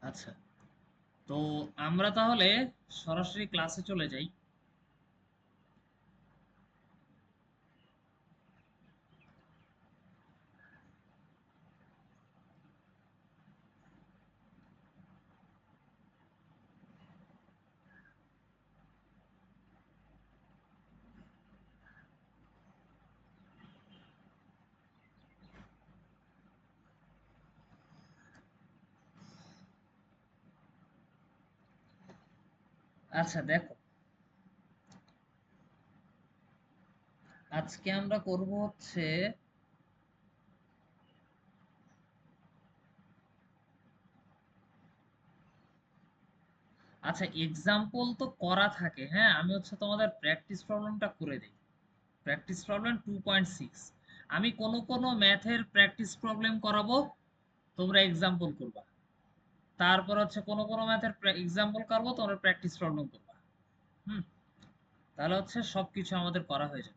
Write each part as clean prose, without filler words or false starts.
আচ্ছা, তো আমরা তাহলে সরাসরি ক্লাসে চলে যাই। আচ্ছা দেখো, আজকে আমরা করব হচ্ছে, আচ্ছা এক্সাম্পল তো করা থাকে, হ্যাঁ আমি হচ্ছে তোমাদের প্র্যাকটিস প্রবলেমটা করে দিই। প্র্যাকটিস প্রবলেম 2.6, আমি কোন কোন ম্যাথের প্র্যাকটিস প্রবলেম করাবো, তোমরা এক্সাম্পল করবা। তারপর হচ্ছে কোন কোন ম্যাথের এক্সাম্পল করবো, তোমরা প্র্যাকটিস প্রবলেম করবা। হুম, তাহলে হচ্ছে সবকিছু আমাদের করা হয়ে যাবে।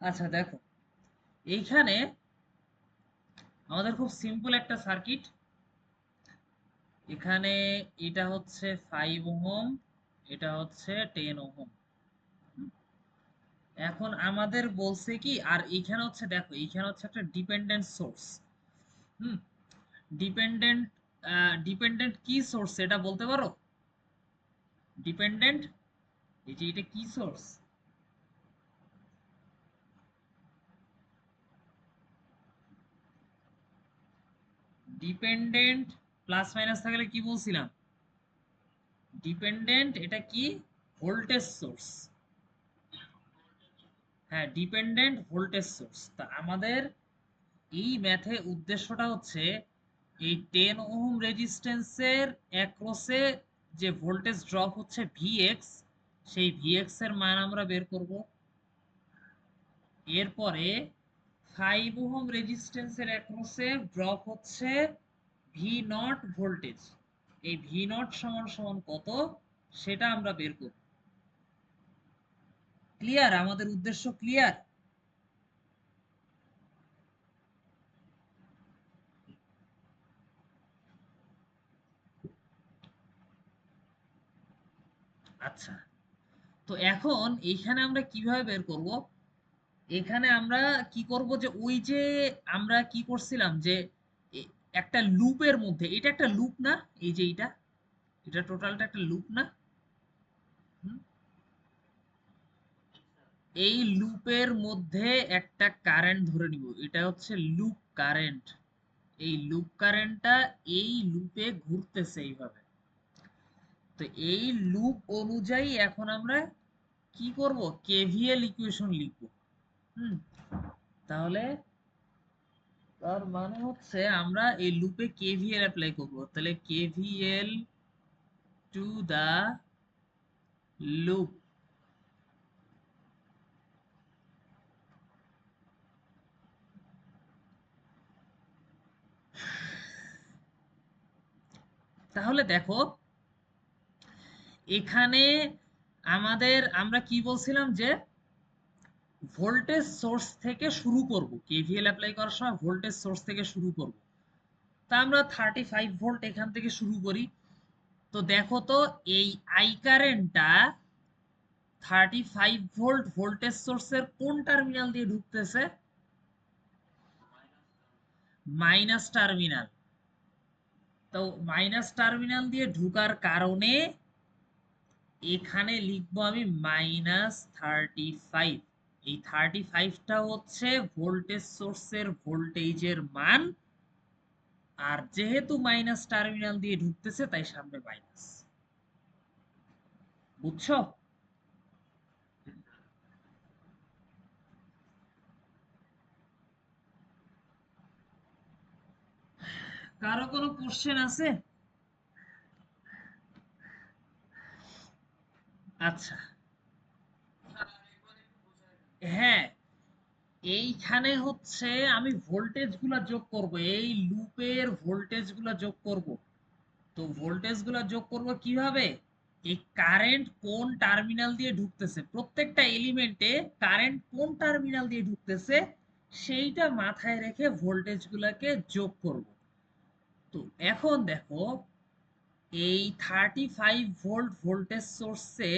আচ্ছা দেখো, এইখানে আমাদের খুব সিম্পল একটা সার্কিট। এখানে এটা হচ্ছে 5 ওহম, এটা হচ্ছে 10 ওহম। এখন আমাদের বলছে কি, আর এইখানে হচ্ছে দেখো, এইখানে হচ্ছে একটা ডিপেন্ডেন্ট সোর্স। হুম, ডিপেন্ডেন্ট, ডিপেন্ডেন্ট কি সোর্স এটা বলতে পারো? ডিপেন্ডেন্ট, এই যে এটা কি সোর্স? ডিপেন্ডেন্ট প্লাস মাইনাস থাকলে কি বলছিলাম? ডিপেন্ডেন্ট এটা কি? Voltage source. হ্যাঁ, ডিপেন্ডেন্ট ভোল্টেজ সোর্স। তা আমাদের এই ম্যাথে উদ্দেশ্যটা হচ্ছে এই 10 ওহম রেজিস্ট্যান্সের অ্যাক্রসে যে ভোল্টেজ ড্রপ হচ্ছে ভিএক্স, সেই ভিএক্স এর মান আমরা বের করব। এরপরে 5 ওহম রেজিস্ট্যান্সের অ্যাক্রসে ড্রপ হচ্ছে ভি নট ভোল্টেজ, এই ভি নট সমান সমান কত সেটা আমরা বের করব। ক্লিয়ার? আমাদের উদ্দেশ্য ক্লিয়ার? আচ্ছা, তো এখন এইখানে আমরা কিভাবে বের করব? এখানে আমরা কি করব, যে ওই যে আমরা কি করছিলাম যে একটা লুপের মধ্যে, এটা একটা লুপ না? এই যে এটা, এটা টোটালটা একটা লুপ না? হুম? এই লুপের মধ্যে একটা কারেন্ট ধরে নিব, এটা হচ্ছে লুপ কারেন্ট। এই লুপ কারেন্টটা এই লুপে ঘুরতেছে এইভাবে। তো এই লুপ অনুযায়ী এখন আমরা কি করব? কেভিএল ইকুয়েশন লিখব। হুম, তাহলে তার মানে হচ্ছে আমরা এই লুপে কেভিএল অ্যাপ্লাই করব। তাহলে কেভিএল টু দা লুপ। তাহলে দেখো, এখানে আমাদের আমরা কি বলছিলাম, যে ভোল্টেজ সোর্স থেকে শুরু করব, কেভিএল অ্যাপ্লাই করার সময় ভোল্টেজ সোর্স থেকে শুরু করব। তা আমরা 35 ভোল্ট এখান থেকে শুরু করি। তো দেখো তো, এই আই কারেন্টটা 35 ভোল্ট ভোল্টেজ সোর্সের কোন টার্মিনাল দিয়ে ঢুকতেছে? Minus terminal. তো মাইনাস টার্মিনাল দিয়ে ঢুকার কারণে এখানে লিখবো আমি -35। এই 35টা হচ্ছে ভোল্টেজ সোর্সের ভোল্টেজের মান, আর যেহেতু মাইনাস টার্মিনাল দিয়ে ঢুকতেছে তাই সামনে মাইনাস। বুঝছো? কারো কোনো কোশ্চেন আছে? আচ্ছা, হ্যাঁ, এইখানে হচ্ছে আমি ভোল্টেজ গুলা যোগ করব, এই লুপের ভোল্টেজ গুলা যোগ করব। তো ভোল্টেজ গুলা যোগ করব কিভাবে? এই কারেন্ট কোন টার্মিনাল দিয়ে ঢুকতেছে, প্রত্যেকটা এলিমেন্টে কারেন্ট কোন টার্মিনাল দিয়ে ঢুকতেছে সেইটা মাথায় রেখে ভোল্টেজ গুলাকে যোগ করব। তো এখন দেখো, এই 35 ভোল্ট ভোল্টেজ সোর্সে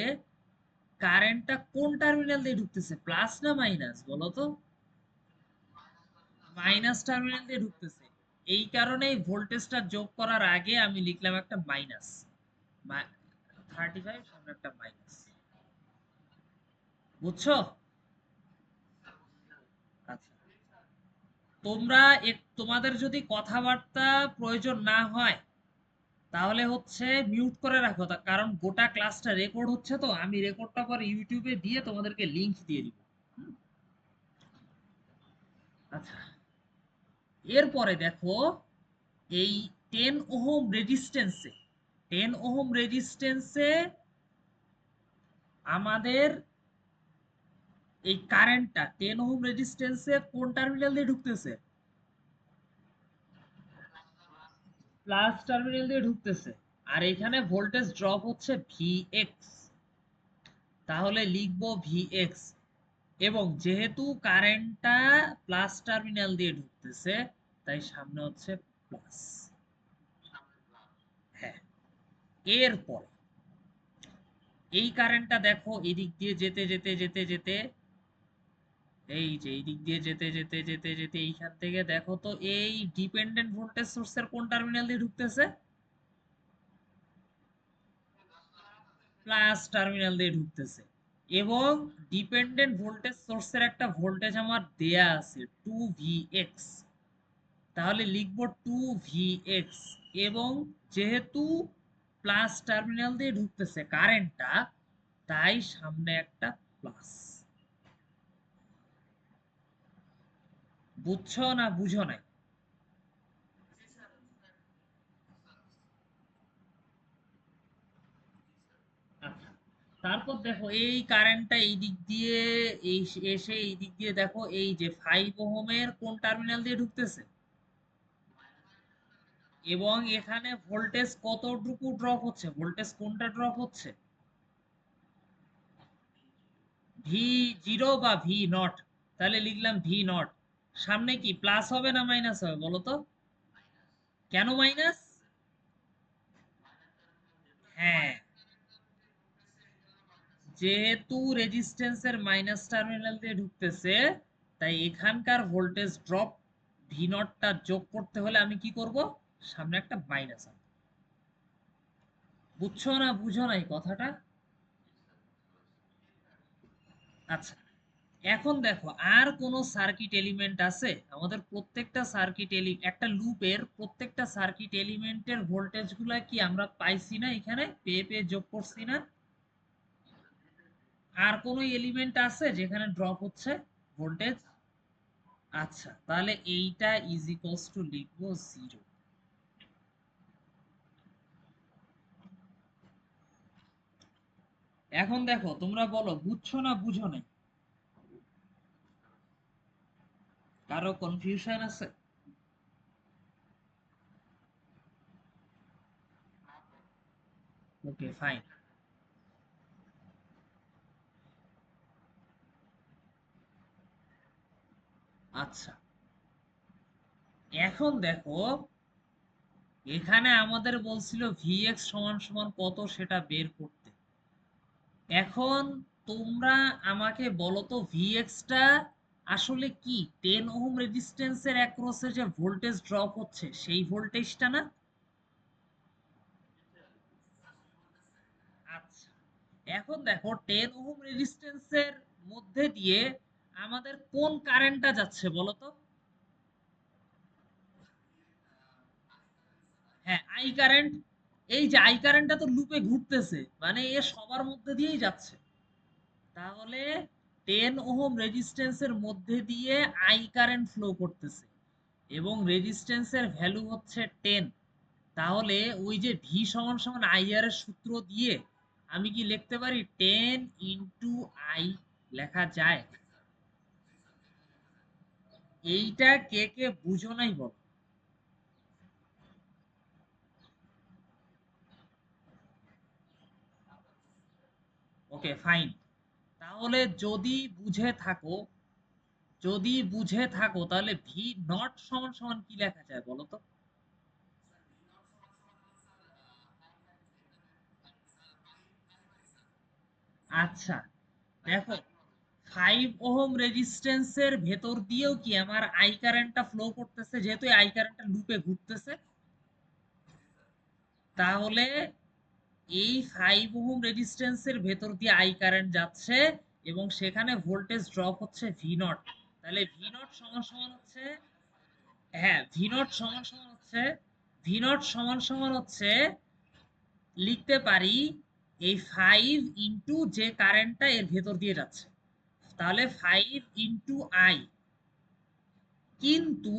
কারেন্টটা কোন টার্মিনাল দিয়ে ঢুকতেছে, প্লাস না মাইনাস বলো তো? মাইনাস টার্মিনাল দিয়ে ঢুকতেছে। এই কারণেই ভোল্টেজটা যোগ করার আগে আমি লিখলাম একটা মাইনাস। 35 সামনে একটা মাইনাস। বুঝছো? আচ্ছা, তোমরা তোমাদের যদি কথাবার্তা প্রয়োজন না হয় তাহলে হচ্ছে মিউট করে রাখো, কারণ গোটা ক্লাসটা রেকর্ড হচ্ছে, তো আমি রেকর্ডটা পর ইউটিউবে দিয়ে তোমাদেরকে লিংক দিয়ে দিব। হুম, আচ্ছা, এরপরে দেখো, এই 10 ওহম রেজিস্ট্যান্সে, 10 ওহম রেজিস্ট্যান্সে আমাদের এই কারেন্টটা 10 ওহম রেজিস্ট্যান্সে কোন টার্মিনাল দিয়ে ঢুকতেছে, প্লাস টার্মিনাল দিয়ে ঢুকতেছে। আর এখানে ভোল্টেজ ড্রপ হচ্ছে ভিএক্স, তাহলে লিখবো ভিএক্স। এবং যেহেতু কারেন্টটা প্লাস টার্মিনাল দিয়ে ঢুকতেছে তাই সামনে হচ্ছে প্লাস। হ্যাঁ, এরপর এই কারেন্টটা দেখো এদিক দিয়ে যেতে যেতে যেতে যেতে, এই যে এই দিক দিয়ে যেতে যেতে যেতে যেতে এইখান থেকে দেখো তো এই ডিপেন্ডেন্ট ভোল্টেজ সোর্সের কোন টার্মিনাল দিয়ে ঢুকতেছে, প্লাস টার্মিনাল দিয়ে ঢুকতেছে। এবং ডিপেন্ডেন্ট ভোল্টেজ সোর্সের একটা ভোল্টেজ আমার দেয়া আছে 2vx, তাহলে লিখব 2vx। এবং যেহেতু প্লাস টার্মিনাল দিয়ে ঢুকতেছে কারেন্টটা, তাই সামনে একটা প্লাস। বুঝছো না বুঝো নাই? আচ্ছা, তারপর দেখো এই কারেন্টটা এই দিক দিয়ে এই এসে এই দিক দিয়ে দেখো এই যে 5 ওহমের কোন টার্মিনাল দিয়ে ঢুকতেছে, এবং এখানে ভোল্টেজ কতটুকু ড্রপ হচ্ছে, ভোল্টেজ কোনটা ড্রপ হচ্ছে, ভি জিরো বা ভি নট। তাহলে লিখলাম ভি নট। সামনে কি প্লাস হবে না মাইনাস হবে বলো তো? কেন মাইনাস? হ্যাঁ, যেহেতু রেজিস্ট্যান্সের মাইনাস টার্মিনাল দিয়ে ঢুকতেছে তাই এখানকার ভোল্টেজ ড্রপ ভি নটটা যোগ করতে হলে আমি কি করব, সামনে একটা মাইনাস আনবো। বুঝছো না বুঝো নাই কথাটা? আচ্ছা, এখন দেখো আর কোন সার্কিট এলিমেন্ট আছে, আমাদের প্রত্যেকটা সার্কিট একটা লুপের প্রত্যেকটা সার্কিট এলিমেন্টের ভোল্টেজ গুলা কি আমরা পাইছি না, এখানে পেয়ে পেয়ে যোগ করছি না? আর কোন এলিমেন্ট আছে যেখানে ড্রপ হচ্ছে ভোল্টেজ? আচ্ছা, তাহলে এইটা ইজ ইকুয়ালস টু লিখবো 0। এখন দেখো তোমরা বলো বুঝছো না বুঝো নাই? কারো কনফিউশন আছে? ওকে, ফাইন। আচ্ছা, এখন দেখো এখানে আমাদের বলছিল ভিএক্স সমান সমান কত সেটা বের করতে। এখন তোমরা আমাকে বলো তো ভিএক্সটা আসলে কি, 10 ওহম রেজিস্ট্যান্সের অ্যাক্রসে যে ভোল্টেজ ড্রপ হচ্ছে সেই ভোল্টেজটা না? আচ্ছা, এখন দেখো 10 ওহম রেজিস্ট্যান্সের মধ্যে দিয়ে আমাদের কোন কারেন্টটা যাচ্ছে বলো তো? হ্যাঁ, আই কারেন্ট। এই যে আই কারেন্টটা তো লুপে ঘুরতেছে, মানে এ সবার মধ্যে দিয়েই যাচ্ছে। তাহলে 10 ওহম রেজিস্ট্যান্সের মধ্যে দিয়ে আই কারেন্ট ফ্লো করতেছে এবং রেজিস্ট্যান্সের ভ্যালু হচ্ছে 10। তাহলে ওই যে ভি সমান সমান আই আর এর সূত্র দিয়ে আমি কি লিখতে পারি 10 ইনটু আই লেখা যায়? এইটা কে কে বুঝো নাই বল? Okay fine. তাহলে যদি বুঝে থাকো তাহলে ভি নট সমান সমান কি লেখা যায় বলো তো? আচ্ছা, দেখো 5 ওহম রেজিস্ট্যান্সের ভেতর দিয়েও কি আমার আই কারেন্টটা ফ্লো করতেছে, যেহেতু আই কারেন্টটা লুপে ঘুরতেছে। তাহলে এই 5 ওহম রেজিস্ট্যান্সের ভেতর দিয়ে আই কারেন্ট যাচ্ছে এবং সেখানে ভোল্টেজ ড্রপ হচ্ছে ভি নট। তাহলে ভি নট সমান সমান হচ্ছে, হ্যাঁ ভি নট সমান সমান হচ্ছে, ভি নট সমান সমান হচ্ছে লিখতে পারি এই 5 ইনটু যে কারেন্টটা এর ভেতর দিয়ে যাচ্ছে, তাহলে 5 ইনটু আই। কিন্তু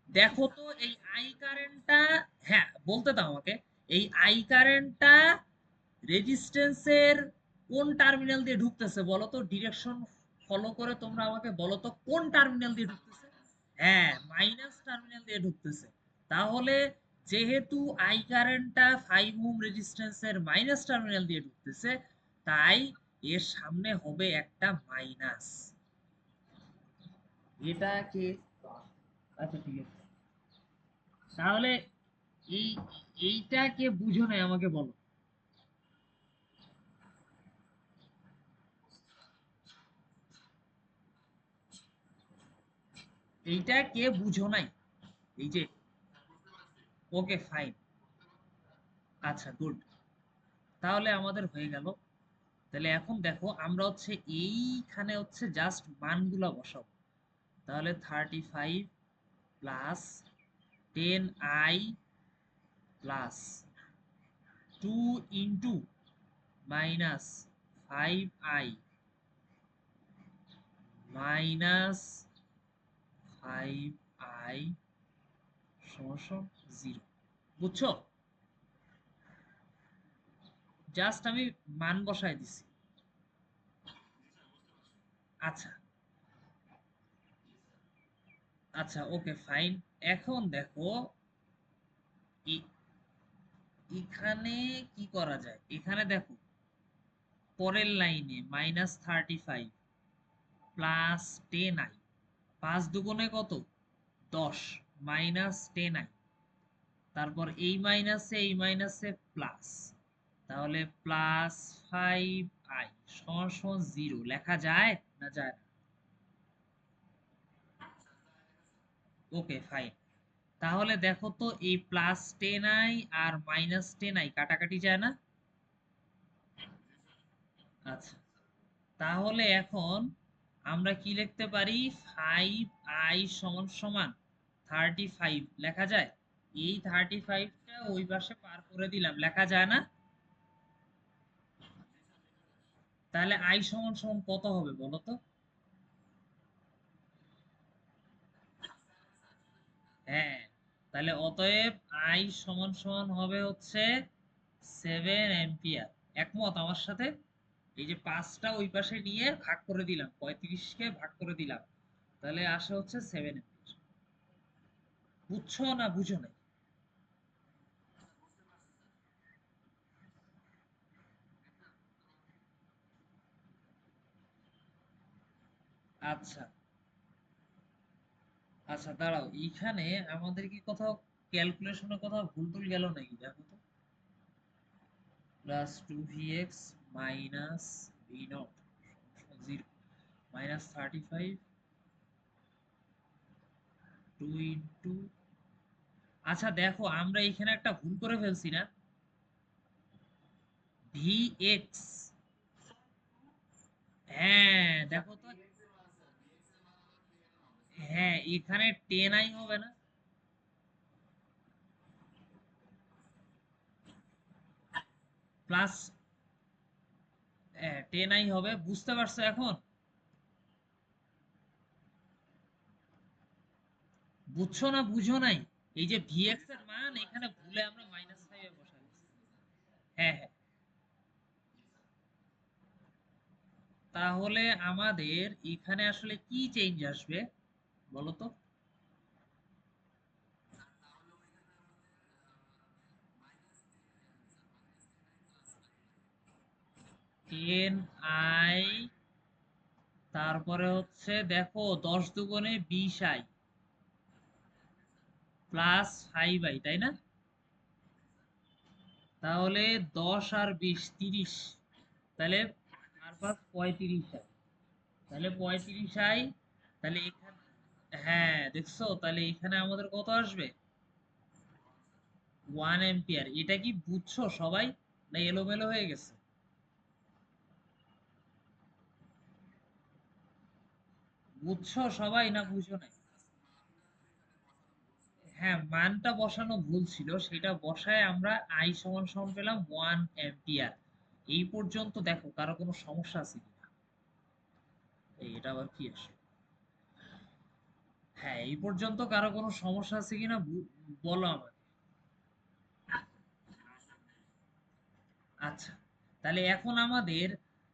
দেখো তো এই আই কারেন্টটা, হ্যাঁ বলতে দাও আমাকে, এই আই কারেন্টটা রেজিস্ট্যান্সের কোন টার্মিনাল দিয়ে ঢুকতেছে বলো তো? ডিরেকশন ফলো করে তোমরা আমাকে বলো তো কোন টার্মিনাল দিয়ে ঢুকতেছে? হ্যাঁ, মাইনাস টার্মিনাল দিয়ে ঢুকতেছে। তাহলে যেহেতু আই কারেন্টটা 5 ওহম রেজিস্ট্যান্সের মাইনাস টার্মিনাল দিয়ে ঢুকতেছে, তাই এর সামনে হবে একটা মাইনাস। এটা কি? আচ্ছা ঠিক আছে। তাহলে এই এইটা কে বুঝো নাই আমাকে বলো? এইটা কে বুঝো নাই? এই যে, ওকে ফাইন। আচ্ছা গুড। তাহলে আমাদের হয়ে গেল। তাহলে এখন দেখো আমরা হচ্ছে এইখানে হচ্ছে জাস্ট মানগুলা বসাবো। তাহলে 35 plus 10i plus 2 into minus 5i minus 5i সমান 0। বুঝছো? জাস্ট আমি মান বসাই দিছি। আচ্ছা, আচ্ছা ওকে ফাইন। এখন দেখো এ- এখানে কি করা যায়, এখানে দেখো পরের লাইনে -35 প্লাস 10i, 5 দুগুণে কত? 10, -10i, তারপর এই মাইনাসে প্লাস, তাহলে +5i সমান সমান 0 লেখা যায় না যায় না? Okay fine. তাহলে দেখো তো এই +10i আর -10i কাটাকাটি যায় না? আচ্ছা, তাহলে এখন আমরা কি লিখতে পারি? 5i সমান সমান 35 লেখা যায়? এই 35টা ওই পাশে পার করে দিলাম, লেখা যায় না? তাহলে i সমান সমান কত হবে বলো তো? হ্যাঁ, তাহলে অতএব i সমান সমান হবে হচ্ছে 7 অ্যাম্পিয়ার। একমত আমার সাথে? এই যে 5টা ওই পাশে নিয়ে ভাগ করে দিলাম, 35কে ভাগ করে দিলাম, তাহলে আসে হচ্ছে 7 অ্যাম্পিয়ার। বুঝছো না বুঝো না? আচ্ছা, আচ্ছা দাঁড়াও, এইখানে আমাদের কি কোথাও ক্যালকুলেশনের কোথাও ভুল টুল গেল নাকি দেখো তো? +2vx minus V naught 0 -35 2 into, আচ্ছা দেখো আমরা এখানে একটা ভুল করে ফেলছি না? vx, হ্যাঁ দেখো তো, এখানে 10i হবে না? প্লাস 10i হবে, বুঝতে পারছো এখন? বুঝছো না বুঝো নাই? এই যে ভিএক্স এর মান এখানে ভুলে আমরা -5 এ বসাই দিচ্ছি। হ্যাঁ হ্যাঁ। তাহলে আমাদের এখানে আসলে কি চেঞ্জ আসবে বলো তো? 10i, তারপরে হচ্ছে দেখো 10 দুগুণে 20i প্লাস 5i, তাই না? তাহলে 10 আর 20 30, তাহলে আর পাঁচ 35i, তাহলে 35i। তাহলে এখানে, হ্যাঁ দেখছো, তাহলে এখানে আমাদের কত আসবে? 1 এম্পিয়ার। এটা কি বুঝছো সবাই, না এলোমেলো হয়ে গেছে? বুঝছো সবাই না বুঝো নাই? হ্যাঁ, মানটা বসানো ভুল ছিল, সেটা বসায় আমরা আই সমান সমান পেলাম 1 এম্পিয়ার। এই পর্যন্ত দেখো কারো কোনো সমস্যা আছে কিনা? এটা আবার কি আসে? হ্যাঁ, এই পর্যন্ত কারো কোনো সমস্যা আছে কিনা বলো আমাকে। আচ্ছা, তাহলে এখন আমাদের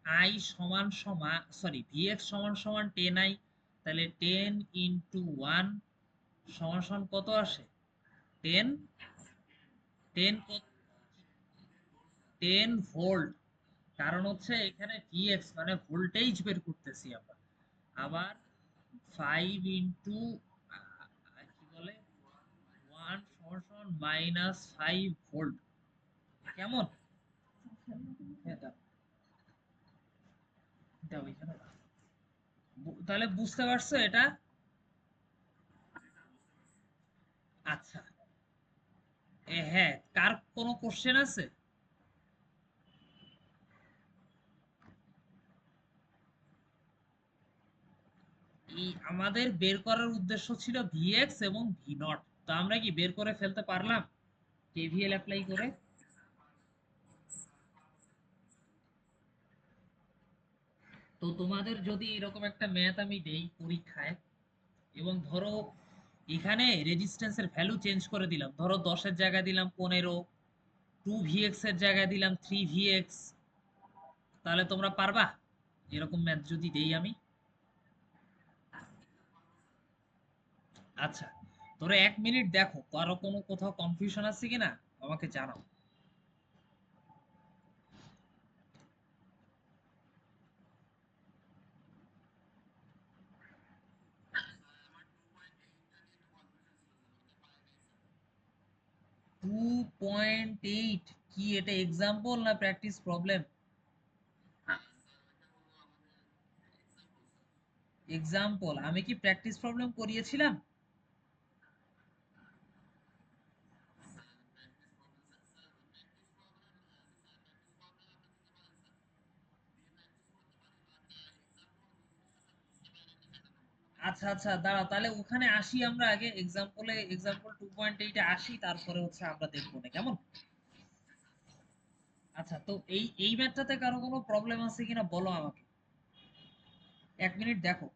আই সমান সমান, সরি ভিএক্স সমান সমান 10i, তাহলে 10 ইন্টু 1 সমান সমান কত আসে? 10, 10, 10 ভোল্ট। কারণ হচ্ছে এখানে ভিএক্স মানে ভোল্টেজ বের করতেছি আমরা। আবার 5 ইন্টু কি বলে 1 সমান সমান -5 ভোল্ট। কেমন? হ্যাঁ, দাও এখানে দাও। তাহলে বুঝতে পারছো এটা? আচ্ছা, হ্যাঁ, কার কোনো কোশ্চেন আছে? এই আমাদের বের করার উদ্দেশ্য ছিল ভিএক্স এবং ভি নট, তো আমরা কি বের করে ফেলতে পারলাম কেভিএল অ্যাপ্লাই করে? তো তোমাদের যদি এরকম একটা ম্যাথ আমি দেই পরীক্ষায়, এবং ধরো এখানে রেজিস্ট্যান্সের ভ্যালু চেঞ্জ করে দিলাম, ধরো 10-এর জায়গায় দিলাম 15, 2vx এর জায়গায় দিলাম 3vx, তাহলে তোমরা পারবা এরকম ম্যাথ যদি দেই আমি? আচ্ছা, তোরা 1 মিনিট দেখো কারো কোনো কোথাও কনফিউশন আছে কিনা, আমাকে জানাও। 2.8 কি এটা এক্সাম্পল না প্র্যাকটিস প্রবলেম? এক্সাম্পল, আমি কি প্র্যাকটিস প্রবলেম করিয়েছিলাম? আচ্ছা আচ্ছা, দাঁড়াও, তাহলে ওখানে আসি আমরা আগে এক্সাম্পলে, এক্সাম্পল 2.8 এ আসি, তারপরে হচ্ছে আমরা দেখবো না কেমন? আচ্ছা, তো এই ম্যাথটাতে কারো কোনো প্রবলেম আছে কিনা বলো আমাকে, 1 মিনিট দেখো।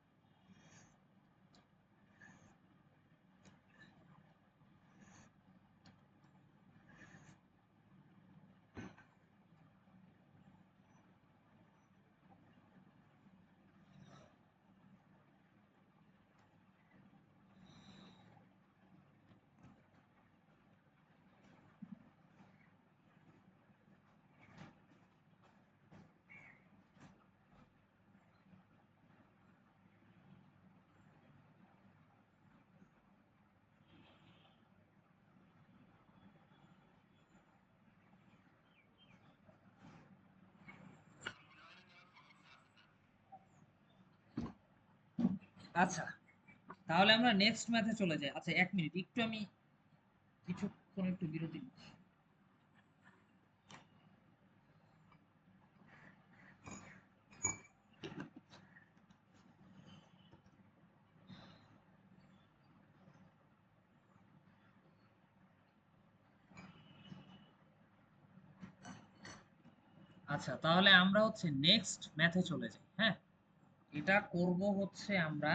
আচ্ছা, তাহলে আমরা নেক্সট ম্যাথে চলে যাই। আচ্ছা 1 মিনিট, একটু আমি কিছুক্ষণ একটু বিরতি নিচ্ছি। আচ্ছা, তাহলে আমরা হচ্ছে নেক্সট ম্যাথে চলে যাই। হ্যাঁ, এটা করব হচ্ছে আমরা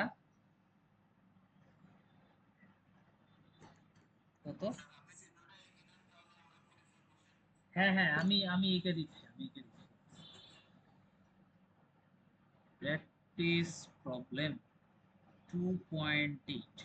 কত। হ্যাঁ হ্যাঁ, আমি আমি এঁকে দিচ্ছি, আমি এঁকে দিচ্ছি। Practice problem 2.8।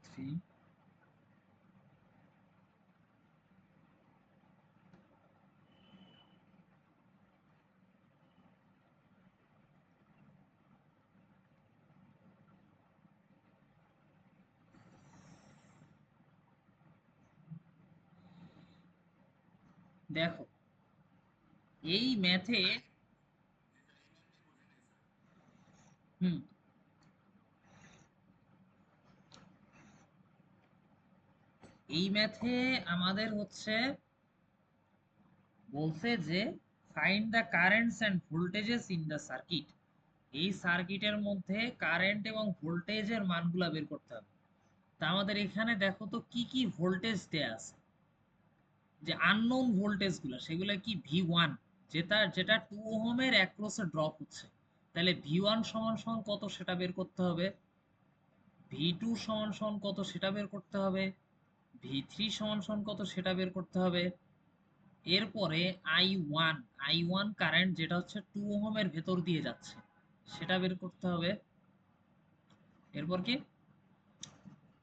থ্রি। দেখো, এই ম্যাথে, হুম, এই ম্যাথে আমাদের হচ্ছে বলছে যে find the currents and voltages in the circuit. এই সার্কিটের মধ্যে কারেন্ট এবং ভোল্টেজের মানগুলা বের করতে হবে। তা আমাদের এখানে দেখো তো কি কি ভোল্টেজ দেয়া আছে, যে আননোন ভোল্টেজ গুলা সেগুলো কি V1, যেটা যেটা 2 ওহমের অ্যাক্রসে ড্রপ হচ্ছে। তাহলে V1 সমান সমান কত সেটা বের করতে হবে, V2 সমান সমান কত সেটা বের করতে হবে, V3 সমান সমান কত সেটা বের করতে হবে। এরপরে I1, I1 কারেন্ট যেটা হচ্ছে 2 ওহমের ভেতর দিয়ে যাচ্ছে সেটা বের করতে হবে। এরপর কি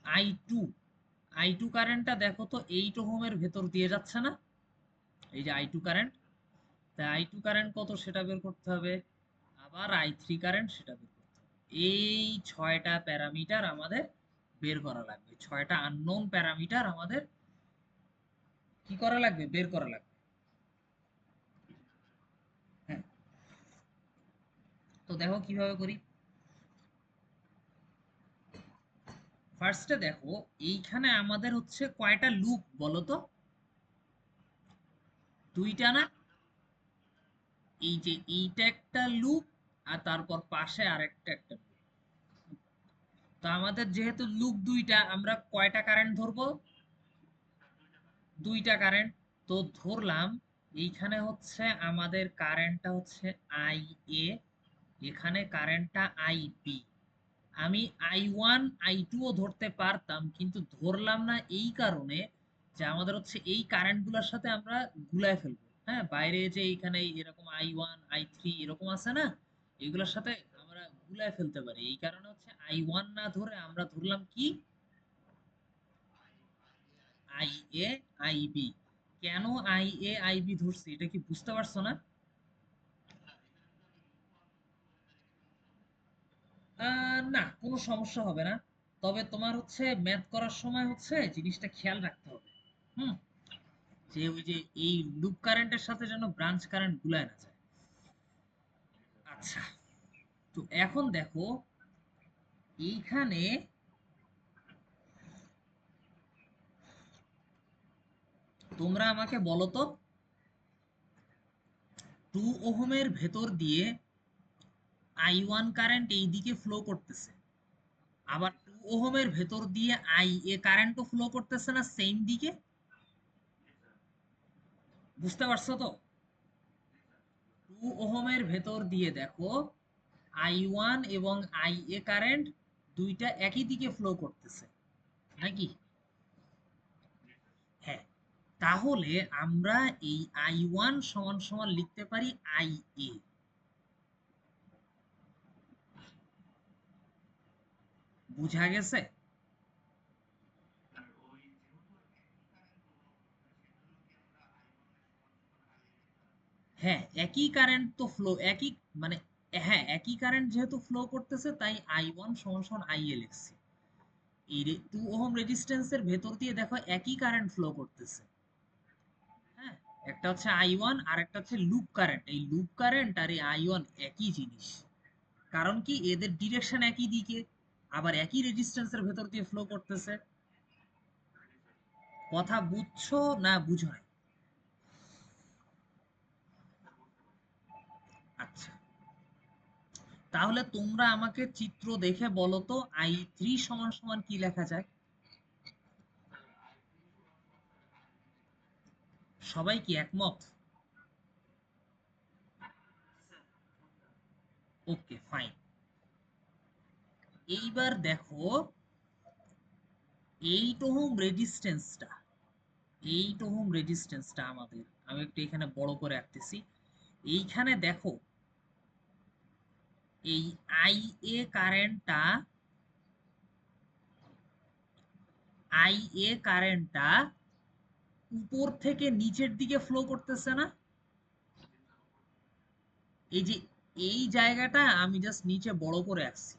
I2, I2 কারেন্টটা দেখো তো 8 ওহমের ভেতর দিয়ে যাচ্ছে না, এই যে I2 কারেন্ট। তাই I2 কারেন্ট কত সেটা বের করতে হবে। আবার I3 কারেন্ট সেটা বের করতে হবে। এই 6টা প্যারামিটার আমাদের বের করা লাগবে, 6টা আননোন প্যারামিটার আমাদের কি করা লাগবে, বের করা লাগবে। হ্যাঁ, তো দেখো কিভাবে করি। ফার্স্টে দেখো, এইখানে আমাদের হচ্ছে কয়টা লুপ বলো তো, দুইটা না? এই যে এইটা একটা লুপ, আর তারপর পাশে আরেকটা একটা লুপ। তো আমাদের যেহেতু লুপ দুইটা, আমরা কয়টা কারেন্ট ধরবো, দুইটা কারেন্ট। তো ধরলাম এইখানে হচ্ছে আমাদের কারেন্টটা হচ্ছে আই এ, এখানে কারেন্টটা আই বি। আমি I1 I2 ও ধরতে পারতাম, কিন্তু ধরলাম না এই কারণে যে আমাদের হচ্ছে এই কারেন্ট গুলোর সাথে আমরা গুলায় ফেলবো। হ্যাঁ, বাইরে যে এইখানে এরকম I1 I3 এরকম আছে না, এগুলোর সাথে আমরা গুলায় ফেলতে পারি। এই কারণে হচ্ছে I1 না ধরে আমরা ধরলাম কি আই এ আই বি। কেন আই এ আই বি ধরছি এটা কি বুঝতে পারছো না? না, কোনো সমস্যা হবে না। তবে তোমার হচ্ছে ম্যাথ করার সময় হচ্ছে জিনিসটা খেয়াল রাখতে হবে। হুম, যে ওই যে এই লুপ কারেন্টের সাথে যেন ব্রাঞ্চ কারেন্ট গুলায় না যায়। আচ্ছা, তো এখন দেখো এইখানে তোমরা আমাকে বলো তো, 2 ওহমের ভেতর দিয়ে I1 কারেন্ট এই দিকে ফ্লো করতেছে, আবার 2 ওহমের ভেতর দিয়ে আই এ কারেন্টও ফ্লো করতেছে না সেম দিকে। বুঝতে পারছো তো? 2 ওহমের ভেতর দিয়ে দেখো I1 এবং আই এ কারেন্ট দুইটা একই দিকে ফ্লো করতেছে নাকি? হ্যাঁ, তাহলে আমরা এই I1 সমান সমান লিখতে পারি আই এ। বুঝা গেছে? হ্যাঁ, একই কারেন্ট তো ফ্লো, একই মানে, হ্যাঁ একই কারেন্ট যেহেতু ফ্লো করতেছে তাই I1 সমান সমান IA লিখছি। এই 2 ওহম রেজিস্ট্যান্সের ভেতর দিয়ে দেখো একই কারেন্ট ফ্লো করতেছে। হ্যাঁ, একটা হচ্ছে I1 আর একটা হচ্ছে লুপ কারেন্ট। এই লুপ কারেন্ট আর এই I1 একই জিনিস। কারণ কি, এদের ডিরেকশন একই দিকে, আবার একই রেজিস্ট্যান্সের ভেতর দিয়ে ফ্লো করতেছে। কথা বুঝছো না বুঝো নাই? আচ্ছা, তাহলে তোমরা আমাকে চিত্র দেখে বলো তো I3 সমান সমান কি লেখা যায়? সবাই কি একমত? ওকে, ফাইন। এইবার দেখো, 8 ওহম রেজিস্ট্যান্সটা, 8 ওহম রেজিস্ট্যান্সটা আমাদের, আমি একটু এখানে বড় করে রাখতেছি। এইখানে দেখো, এই IA কারেন্টটা, IA কারেন্টটা উপর থেকে নিচের দিকে ফ্লো করতেছে না? এই যে এই জায়গাটা আমি জাস্ট নিচে বড় করে রাখছি।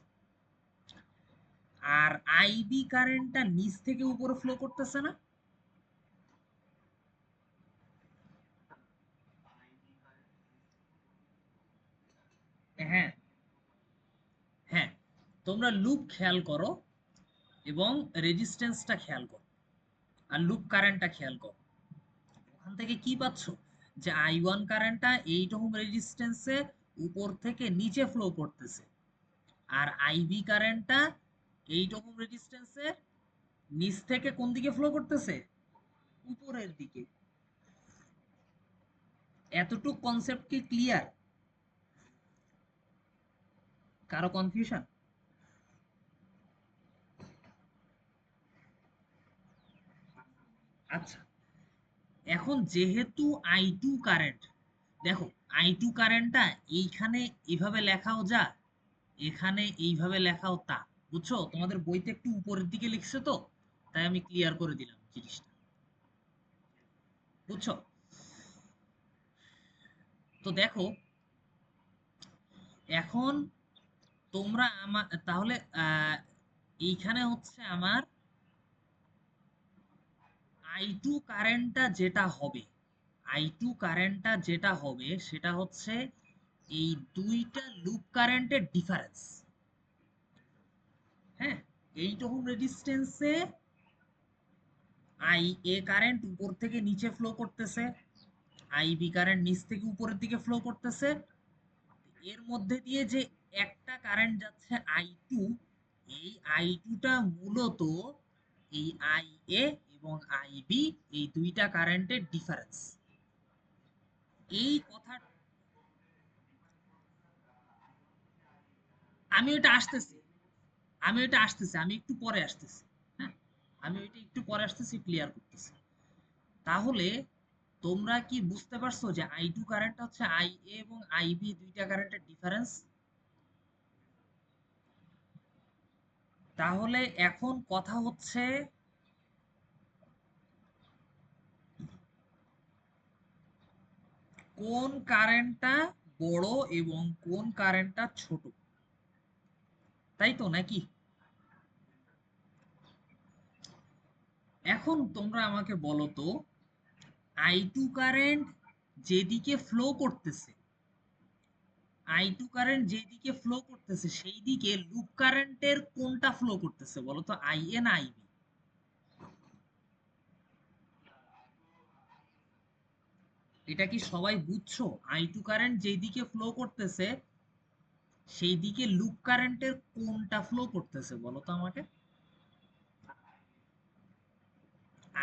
আর IB কারেন্টটা নিচ থেকে উপরে ফ্লো করতেছে না? হ্যাঁ, হ্যাঁ, তোমরা লুপ খেয়াল করো এবং রেজিস্ট্যান্সটা খেয়াল করো আর লুপ কারেন্টটা খেয়াল করো। ওখান থেকে কি পাচ্ছ, যে I1 কারেন্টটা 8 ওহম রেজিস্ট্যান্সে উপর থেকে নিচে ফ্লো করতেছে, আর IB কারেন্টটা 8 ওহম রেজিস্ট্যান্সে নিচ থেকে কোন দিকে ফ্লো করতেছে? উপরের দিকে। এতটুক কনসেপ্ট কি ক্লিয়ার? কারো কনফিউশন? আচ্ছা, এখন যেহেতু I2 কারেন্ট, দেখো I2 কারেন্টটা এইখানে এভাবে লেখাও যা, এখানে এইভাবে লেখাও তা। বুঝছো, তোমাদের বইতে একটু উপরের দিকে লিখছে তো, তাই আমি ক্লিয়ার করে দিলাম জিনিসটা। বুঝছো? তো দেখো, এখন তোমরা আমার তাহলে এইখানে হচ্ছে আমার I2 কারেন্টটা যেটা হবে, I2 কারেন্টটা যেটা হবে সেটা হচ্ছে এই দুইটা লুপ কারেন্টের ডিফারেন্স। হ্যাঁ, 8 ওহম রেজিস্ট্যান্সে IA কারেন্ট উপর থেকে নিচে ফ্লো করতেছে, IB কারেন্ট নিচ থেকে উপরের দিকে ফ্লো করতেছে। এর মধ্যে দিয়ে যে একটা কারেন্ট যাচ্ছে I2, এই I2টা মূলত এই IA এবং IB, এই দুইটা কারেন্টের ডিফারেন্স। এই কথা, আমি ওটা আসতেছি, আমি একটু পরে আসতেছি। হ্যাঁ, আমি ওইটা একটু পরে আসতেছি, ক্লিয়ার করতেছি। তাহলে তোমরা কি বুঝতে পারছো যে I2 কারেন্ট হচ্ছে IA এবং IB দুইটা কারেন্টের ডিফারেন্স? তাহলে এখন কথা হচ্ছে, কোন কারেন্টটা বড় এবং কোন কারেন্টটা ছোট, তাই তো নাকি? এখন তোমরা আমাকে বলো তো, I2 কারেন্ট যেদিকে ফ্লো করতেছে, I2 কারেন্ট যেদিকে ফ্লো করতেছে সেই দিকে লুপ কারেন্টের কোনটা ফ্লো করতেছে বলো তো, IA না IB? এটা কি সবাই বুঝছো? I2 কারেন্ট যেদিকে ফ্লো করতেছে সেই দিকে লুপ কারেন্টের কোনটা ফ্লো করতেছে বলো তো আমাকে?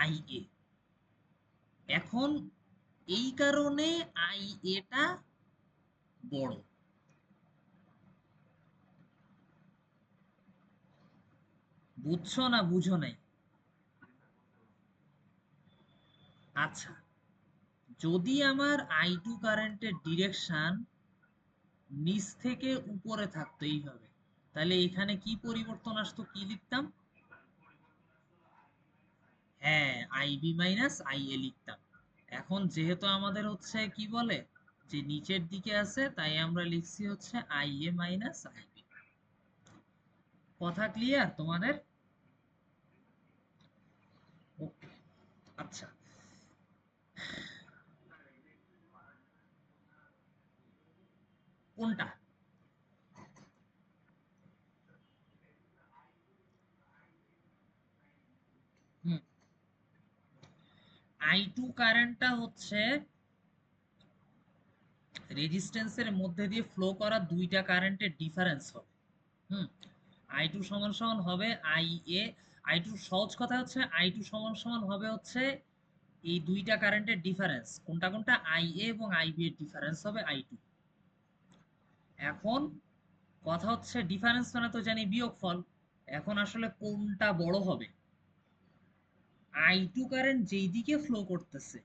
IA। এখন এই কারণে IA টা বড়। বুঝছো না বুঝো নাই? আচ্ছা, যদি আমার I2 কারেন্টের ডিরেকশন নিচ থেকে উপরে থাকতো এইভাবে, তাহলে এখানে কি পরিবর্তন আসতো, কি লিখতাম? হ্যাঁ, আইবি মাইনাস আইএ লিখতাম। এখন যেহেতু আমাদের হচ্ছে কি বলে যে নিচের দিকে আছে, তাই আমরা লিখছি হচ্ছে আইএ মাইনাস আইবি। কথা ক্লিয়ার তোমাদের? ওকে। আচ্ছা, কোনটা? হুম, আই টু কারেন্টটা হচ্ছে রেজিস্ট্যান্সের মধ্যে দিয়ে ফ্লো করা দুইটা কারেন্টের ডিফারেন্স হবে। হুম, আই টু সমান সমান হবে আই এ। আই টু সহজ কথা হচ্ছে আই টু সমান সমান হবে হচ্ছে এই দুইটা কারেন্টের ডিফারেন্স। কোনটা কোনটা? আই এ এবং আই বি এর ডিফারেন্স হবে আই টু। এখন কথা হচ্ছে ডিফারেন্স মানে তো জানি বিয়োগফল। এখন আসলে কোনটা বড় হবে? আই টু কারেন্ট যেই দিকে ফ্লো করতেছে,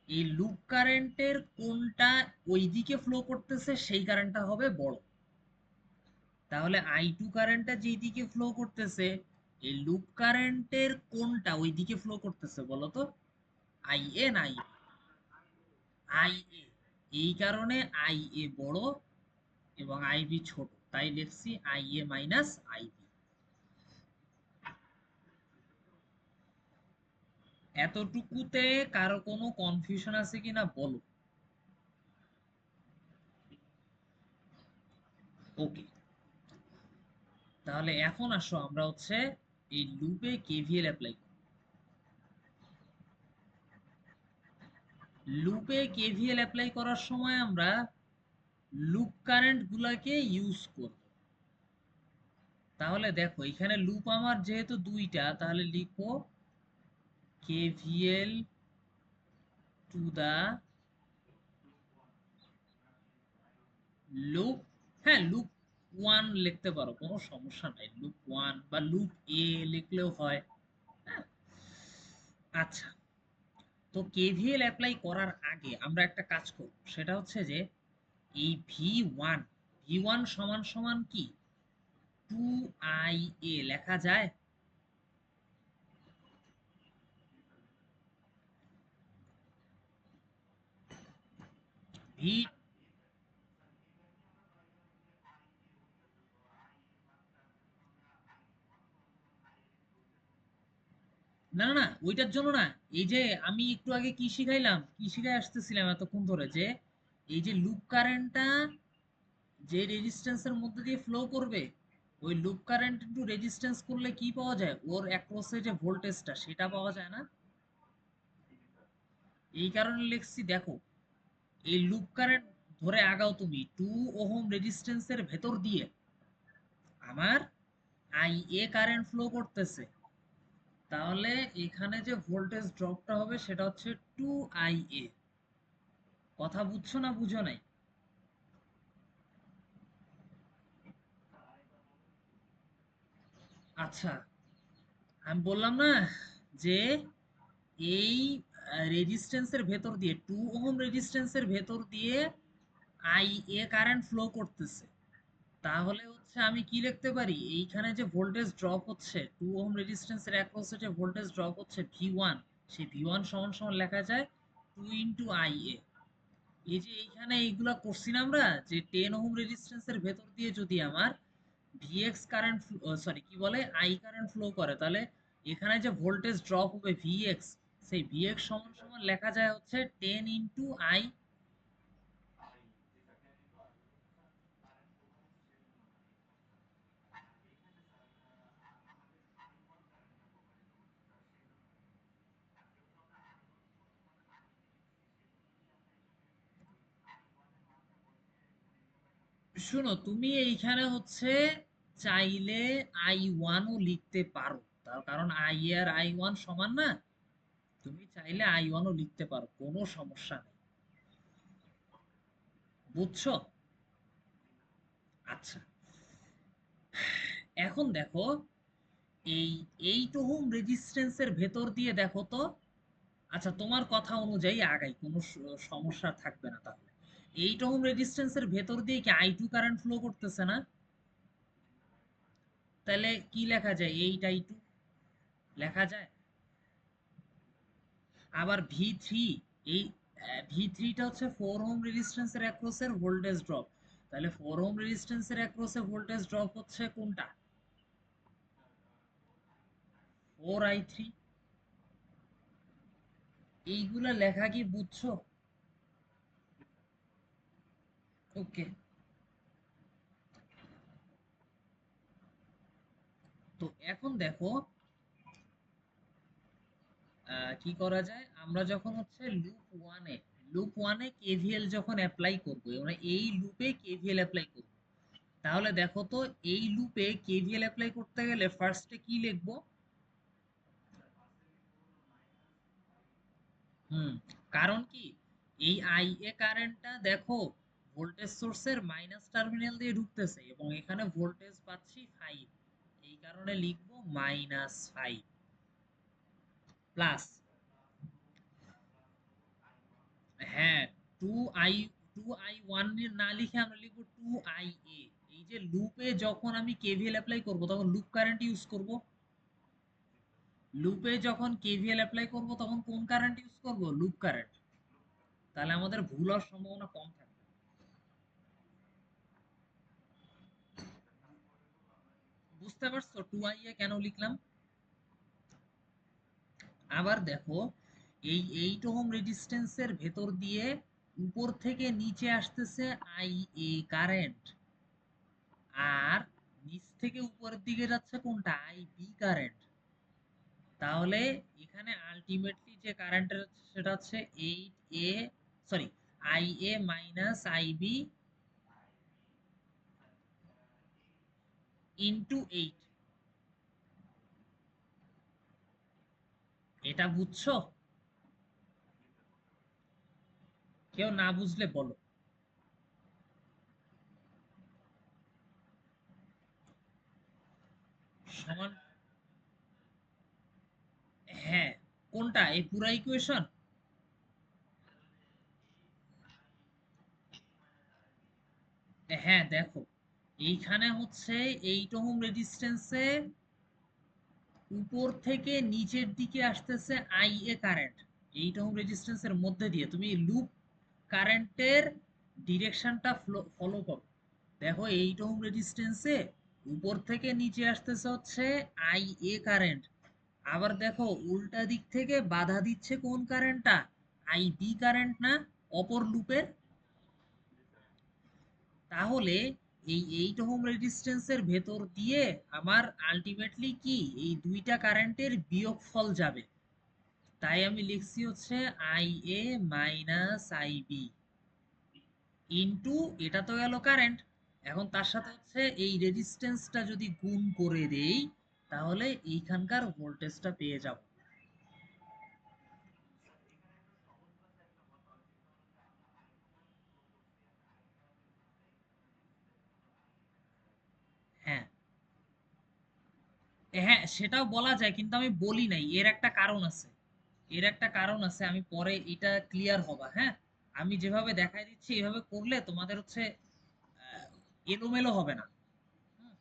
এই লুপ কারেন্টের কোনটা ওই দিকে ফ্লো করতেছে সেই কারেন্টটা হবে বড়। তাহলে আই টু কারেন্টটা যেই দিকে ফ্লো করতেছে, এই লুপ কারেন্টের কোনটা ওই দিকে ফ্লো করতেছে বলো তো? আই এ না আই? I A. এই কারণে আই এ বড় এবং আই বি ছোট, তাই লিখছি I A minus I B. এতটুকুতে কারো কোনো কনফিউশন আছে কিনা বলো? ওকে, তাহলে এখন আসো আমরা হচ্ছে এই লুপে কেভিএল অ্যাপ্লাই করি। লুপে কেভিএল অ্যাপ্লাই করার সময় আমরা লুপ কারেন্ট গুলাকে ইউজ করব। তাহলে দেখো এখানে লুপ আমার যেহেতু দুইটা, তাহলে লিখো কেভিএল টু দা লুপ। হ্যাঁ, লুপ ওয়ান লিখতে পারো, কোনো সমস্যা নাই। লুপ ওয়ান বা লুপ এ লিখলেও হয়। হ্যাঁ, আচ্ছা। তো কেভিএল অ্যাপ্লাই করার আগে আমরা একটা কাজ করব, সেটা হচ্ছে যে এই ভি ওয়ান, ভি ওয়ান সমান সমান কি টু আই এ লেখা যায়? ভি, না না না, ওইটার জন্য না। এই যে আমি একটু আগে কি শিখাইলাম, কি শিখাই আসতেছিলাম এতক্ষণ ধরে, যে এই যে লুপ কারেন্টটা যে রেজিস্ট্যান্সের মধ্যে দিয়ে ফ্লো করবে, ওই লুপ কারেন্ট ইনটু রেজিস্ট্যান্স করলে কি পাওয়া যায়? ওর অ্যাক্রসে যে ভোল্টেজটা সেটা পাওয়া যায় না? এই কারণে লিখছি দেখো, এই লুপ কারেন্ট ধরে আগাও তুমি 2 ওহম রেজিস্ট্যান্সের ভেতর দিয়ে আমার আই এ কারেন্ট ফ্লো করতেছে। তাহলে এখানে যে ভোল্টেজ ড্রপটা হবে সেটা হচ্ছে 2 IA। কথা বুঝছো না বুঝো নাই? আচ্ছা, আমি বললাম না যে এই রেজিস্ট্যান্সের ভেতর দিয়ে 2 ওহম রেজিস্ট্যান্সের ভেতর দিয়ে আই এ কারেন্ট ফ্লো করতেছে। তাহলে হচ্ছে আমি কি লিখতে পারি, এইখানে যে ভোল্টেজ ড্রপ হচ্ছে 2 ওহম রেজিস্ট্যান্সের অ্যাক্রসে যে ভোল্টেজ ড্রপ হচ্ছে ভি ওয়ান, সেই ভি ওয়ান সমান সমান লেখা যায় 2 × IA। এই যে এইখানে এইগুলা করছি না আমরা, যে 10 ওহম রেজিস্ট্যান্সের ভেতর দিয়ে যদি আমার ভিএক্স কারেন্ট, সরি কি বলে, আই কারেন্ট ফ্লো করে, তাহলে এখানে যে ভোল্টেজ ড্রপ হবে ভিএক্স, সেই ভিএক্স সমান সমান লেখা যায় হচ্ছে 10 × I। শুনো, তুমি এইখানে হচ্ছে চাইলে I1ও লিখতে পারো, তার কারণ আই আর I1 সমান না। তুমি চাইলে I1ও লিখতে পারো, কোনো সমস্যা নেই। বুঝছো? আচ্ছা, এখন দেখো এই 8 ওহম রেজিস্ট্যান্সের ভেতর দিয়ে দেখো তো। আচ্ছা, তোমার কথা অনুযায়ী আগাই, কোনো সমস্যা থাকবে না। তাহলে 8 ওহম রেজিস্ট্যান্সের ভেতর দিয়ে কি আই টু কারেন্ট ফ্লো করতেছে না? তাহলে কি লেখা যায়? 8i2 লেখা যায়। আবার V3, এই V3টা হচ্ছে 4 ওহম রেজিস্ট্যান্সের অ্যাক্রসের ভোল্টেজ ড্রপ। তাহলে 4 ওহম রেজিস্ট্যান্সের অ্যাক্রসে ভোল্টেজ ড্রপ হচ্ছে কোনটা? 4i3। এইগুলা লেখা কি বুঝছো? ওকে, তো এখন দেখো কি করা যায়। আমরা যখন হচ্ছে লুপ ওয়ানে কেভিএল যখন অ্যাপ্লাই করবো, মানে এই লুপে কেভিএল অ্যাপ্লাই করব, তাহলে দেখো তো এই লুপে কেভিএল অ্যাপ্লাই করতে গেলে ফার্স্টে কি লিখবো? হুম, কারণ কি, এই আইএ কারেন্টটা দেখো ভোল্টেজ সোর্সের মাইনাস টার্মিনাল দিয়ে ঢুকতেছে এবং এখানে ভোল্টেজ পাচ্ছি 5, এই কারণে লিখবো -5 প্লাস, হ্যাঁ, 2i 2i1 না লিখে আমরা লিখবো 2ia। এই যে লুপে যখন আমি কেভিএল অ্যাপ্লাই করব তখন লুপ কারেন্ট ইউজ করব। লুপে যখন কেভিএল অ্যাপ্লাই করব তখন কোন কারেন্ট ইউজ করব? Loop current. তাহলে আমাদের ভুল হওয়ার সম্ভাবনা কম থাকবে। বুঝতে পারছো 2ia কেন লিখলাম? আবার দেখো, এই 8 ওহম রেজিস্ট্যান্সের ভেতর দিয়ে উপর থেকে নিচে আসতেছে আইএ কারেন্ট, আর নিচ থেকে উপরের দিকে যাচ্ছে কোনটা? IB current. তাহলে এখানে আলটিমেটলি যে কারেন্টের সেটা হচ্ছে 8a, sorry, IA minus IB into 8। এটা বুঝছো? কেউ না বুঝলে বলো। সমান, হ্যাঁ, কোনটা? এই পুরা ইকুয়েশন? হ্যাঁ দেখো, এইখানে হচ্ছে 8 ওহম রেজিস্ট্যান্সে উপর থেকে নিচের দিকে আসতেছে আইএ কারেন্ট। 8 ওহম রেজিস্ট্যান্সের মধ্যে দিয়ে তুমি লুপ কারেন্টের ডিরেকশনটা ফলো করো। দেখো 8 ওহম রেজিস্ট্যান্সে উপর থেকে নিচে আসতেছে হচ্ছে আইএ কারেন্ট। আবার দেখো উল্টা দিক থেকে বাধা দিচ্ছে কোন কারেন্টটা? আইবি কারেন্ট না, অপর লুপের। তাহলে এই 8 ওহম রেজিস্ট্যান্সের ভেতর দিয়ে আমার আলটিমেটলি কি এই দুইটা কারেন্টের বিয়োগফল যাবে। তাই আমি লিখছি হচ্ছে আইএ মাইনাস আইবি ইনটু, এটা তো গেল কারেন্ট, এখন তার সাথে হচ্ছে এই রেজিস্ট্যান্সটা যদি গুণ করে দেই তাহলে এইখানকার ভোল্টেজটা পেয়ে যাব। হ্যাঁ, হ্যাঁ সেটাও বলা যায় কিন্তু আমি বলি নাই, এর একটা কারণ আছে। এর একটা কারণ আছে, আমি পরে এটা ক্লিয়ার হবা। হ্যাঁ, আমি যেভাবে দেখাই দিচ্ছি এভাবে করলে তোমাদের হচ্ছে আহ, এলোমেলো হবে না। হুম,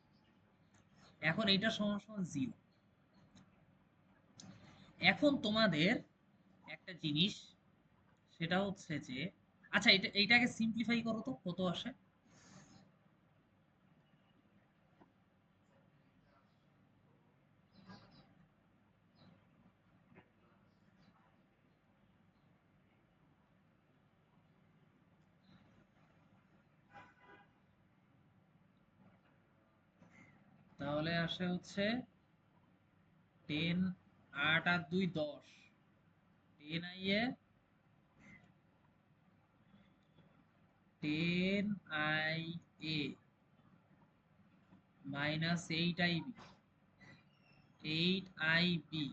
এখন এইটা সমান সমান 0। এখন তোমাদের একটা জিনিস, সেটা হচ্ছে যে, আচ্ছা এইটাকে সিম্পলিফাই করো তো কত আসে। তাহলে আসে হচ্ছে 10, 8 আর 2 10, 10 I A, 10 I A minus 8 I B, 8 I B,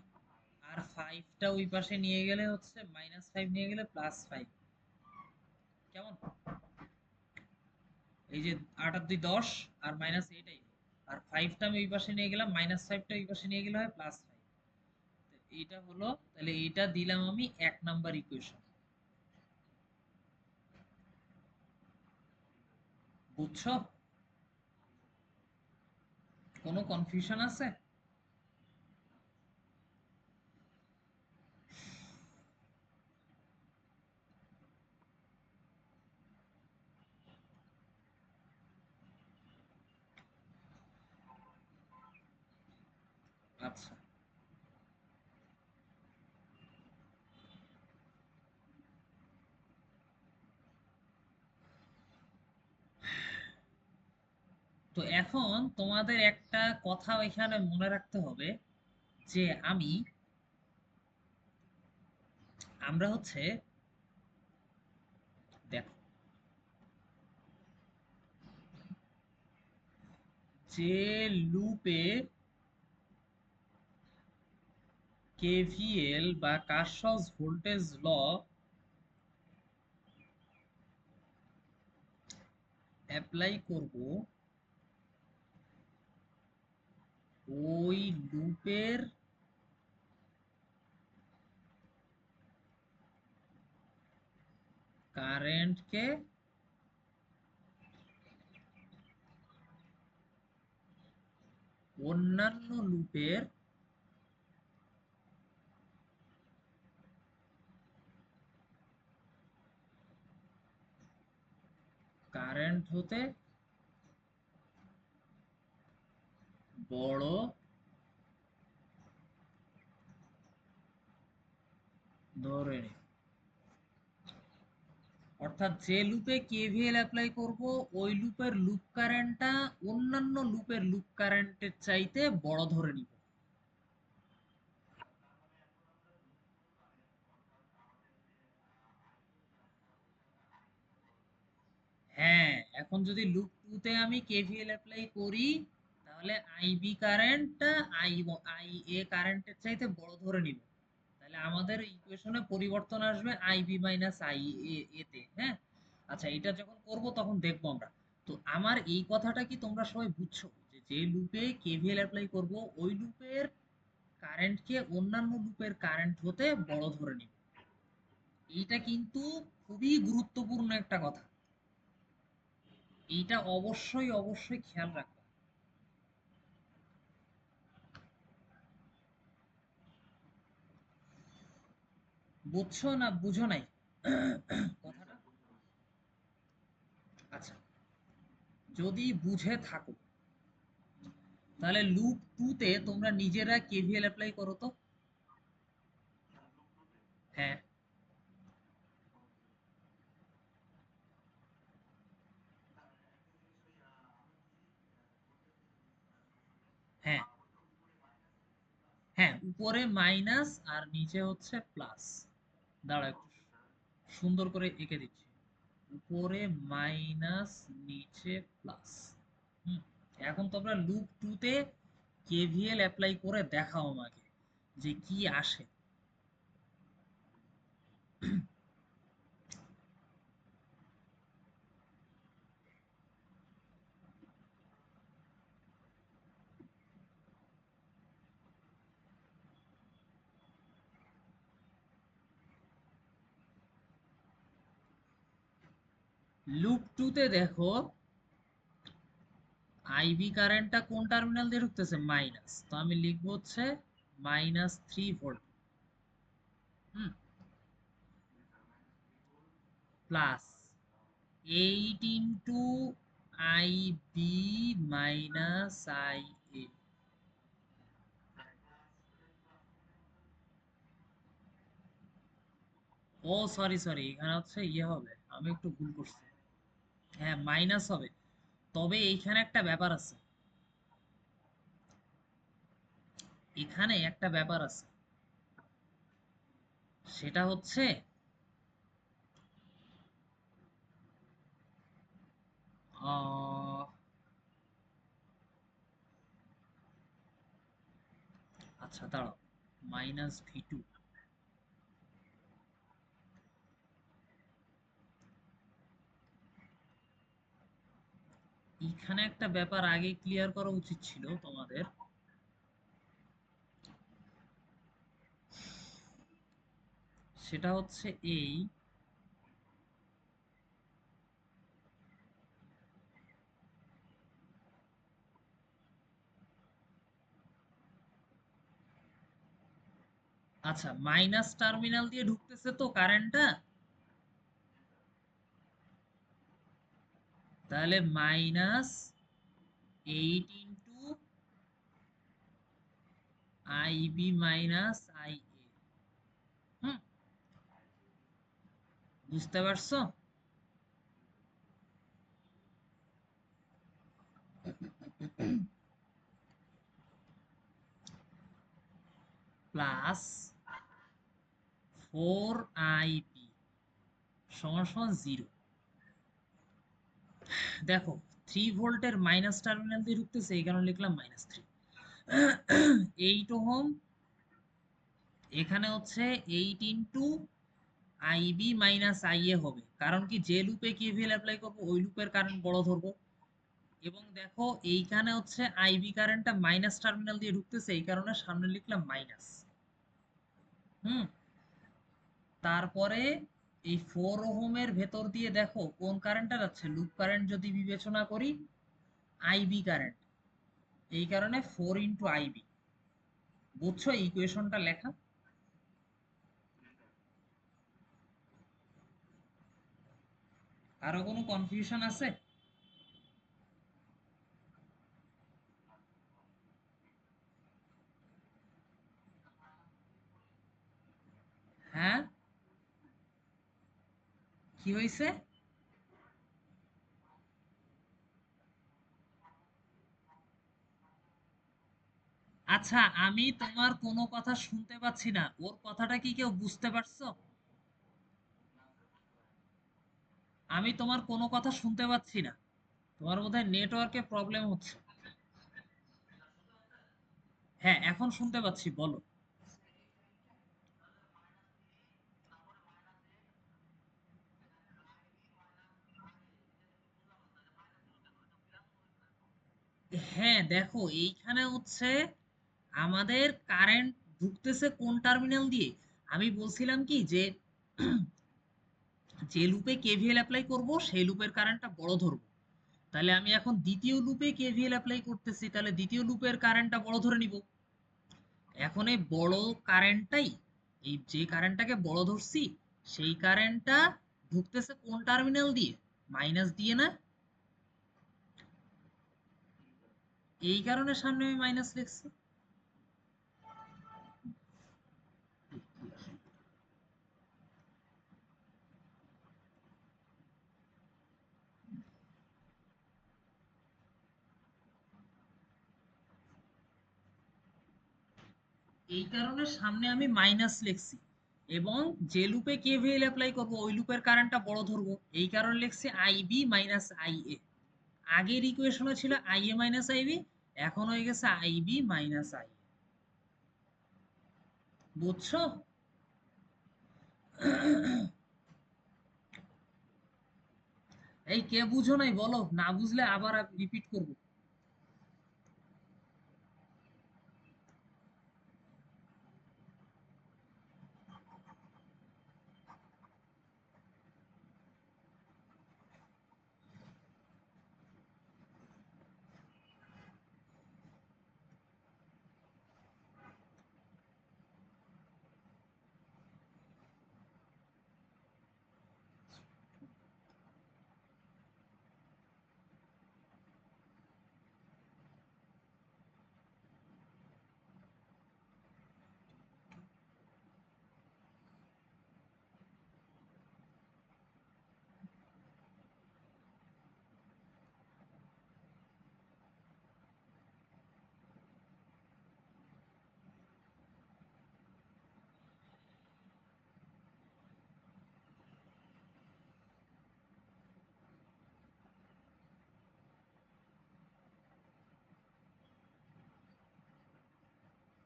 আর 5টা ওই পাশে নিয়ে গেলে হচ্ছে -5 নিয়ে গেলে +5। কেমন? এই যে 8 আর 2 10 আর -8 আই, আর 5টা আমি ওই পাশে নিয়ে গেলাম, -5টা ওই পাশে নিয়ে গেলে হয় +5। এইটা হলো, তাহলে এইটা দিলাম আমি 1 নাম্বার ইকুয়েশন। বুঝছো? কোনো কনফিউশন আছে? আচ্ছা, তো এখন তোমাদের একটা কথা এখানে মনে রাখতে হবে যে আমরা হচ্ছে, দেখো, যে লুপে কেভিএল বা কার্শফস ভোল্টেজ ল অ্যাপ্লাই করব, ওই লুপের কারেন্টকে অন্যান্য লুপের কারেন্ট হতে বড় ধরে নিই। অর্থাৎ যে লুপে কেভিএল অ্যাপ্লাই করব, ওই লুপের লুপ কারেন্টটা অন্যান্য লুপের লুপ কারেন্টের চাইতে বড় ধরে নিব। হ্যাঁ, এখন যদি লুপ 2 তে আমি কেভিএল অ্যাপ্লাই করি, তাহলে আইবি কারেন্টটা আই আই এ কারেন্টের চাইতে বড় ধরে নিব। তাহলে আমাদের ইকুয়েশনে পরিবর্তন আসবে আইবি মাইনাস আই এতে। হ্যাঁ, আচ্ছা, এটা যখন করব তখন দেখবো আমরা। তো আমার এই কথাটা কি তোমরা সবাই বুঝছো যে যে লুপে কেভিএল অ্যাপ্লাই করব, ওই লুপের কারেন্টকে অন্যান্য লুপের কারেন্ট হতে বড় ধরে নিব। এইটা কিন্তু খুবই গুরুত্বপূর্ণ একটা কথা। এইটা অবশ্যই অবশ্যই খেয়াল রাখবা। বুঝছো না বুঝো নাই কথাটা? আচ্ছা, যদি বুঝে থাকো তাহলে লুপ 2 তে তোমরা নিজেরা কেভিএল অ্যাপ্লাই করো তো। হ্যাঁ, হ্যাঁ, হ্যাঁ, উপরে মাইনাস আর নিচে হচ্ছে প্লাস। দাঁড়া, একটু সুন্দর করে এঁকে দিচ্ছি। উপরে মাইনাস, নিচে প্লাস। হুম, এখন তোমরা লুপ 2 তে কেভিএল অ্যাপ্লাই করে দেখাও আমাকে যে কি আসে। লুপ 2 তে দেখো আইভি কারেন্টটা কোন টার্মিনাল দিয়ে ঢুকতেছে? মাইনাস। তো আমি লিখবো হচ্ছে -3 ভোল্ট। হুম, plus 8 into I B minus I A. ও সরি সরি, এখানে হচ্ছে ইয়ে হবে, আমি একটু ভুল করছি। হ্যাঁ, মাইনাস হবে। তবে এইখানে একটা ব্যাপার আছে, এখানে একটা ব্যাপার আছে, সেটা হচ্ছে আহ, আচ্ছা দাঁড়াও, -V2। এখানে একটা ব্যাপার আগে ক্লিয়ার করা উচিত ছিল তোমাদের। সেটা হচ্ছে এই, আচ্ছা, মাইনাস টার্মিনাল দিয়ে ঢুকতেছে তো কারেন্টটা, তাহলে minus 8 into IB minus IA. হুম, বুঝতে পারছো? প্লাস 4 আইবি সমান সমান 0। দেখো, 3 ভোল্টের মাইনাস টার্মিনাল দিয়ে ঢুকতেছে, এই কারণে লিখলাম -3। 8 ওহম, এখানে হচ্ছে 8 ইন্টু আইবি মাইনাস আইএ হবে, কারণ কি যে লুপে কেভিএল অ্যাপ্লাই করবো ওই লুপের কারেন্ট বড় ধরবো। এবং দেখো এইখানে হচ্ছে আইবি কারেন্টটা মাইনাস টার্মিনাল দিয়ে ঢুকতেছে, এই কারণে সামনে লিখলাম মাইনাস। হুম, তারপরে এই 4 ওহমের ভেতর দিয়ে দেখো কোন কারেন্টটা যাচ্ছে, লুপ কারেন্ট যদি বিবেচনা করি, আইবি কারেন্ট, এই কারণে 4 ইন্টু আইবি। বুঝছো ইকুয়েশনটা লেখা? কারো কোনো কনফিউশন আছে? হ্যাঁ, কি হয়েছে? আচ্ছা, আমি তোমার কোনো কথা শুনতে পাচ্ছি না, ওর কথাটা কি কেউ বুঝতে পারছো? আমি তোমার কোনো কথা শুনতে পাচ্ছি না, তোমার বোধহয় নেটওয়ার্কে প্রবলেম হচ্ছে। হ্যাঁ, এখন শুনতে পাচ্ছি, বলো। হ্যাঁ, দেখো এইখানে হচ্ছে আমাদের কারেন্ট ঢুকতেছে কোন টার্মিনাল দিয়ে। আমি বলছিলাম কি যে যে লুপে কেভিএল অ্যাপ্লাই করব সেই লুপের কারেন্টটা বড় ধরবো। তাহলে আমি এখন দ্বিতীয় লুপে কেভিএল অ্যাপ্লাই করতেছি, তাহলে দ্বিতীয় লুপের কারেন্টটা বড় ধরে নিব। এখন এই বড় কারেন্টটাই, এই যে কারেন্টটাকে বড় ধরছি, সেই কারেন্টটা ঢুকতেছে কোন টার্মিনাল দিয়ে? মাইনাস দিয়ে না? এই কারণে সামনে আমি মাইনাস লিখছি। এই কারণে সামনে আমি মাইনাস লিখছি। এবং যে লুপে কেভিএল অ্যাপ্লাই করব ওই লুপের কারেন্টটা বড় ধরবো, এই কারণে লিখছি আইবি মাইনাস আইএ। আগের ইকুয়েশনে ছিল আইএ মাইনাস আইবি, এখন হয়ে গেছে আইবি মাইনাস আই। বুঝছো? এই কে বুঝো নাই বলো, না বুঝলে আবার রিপিট করব।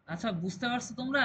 আচ্ছা, বুঝতে পারছো তোমরা?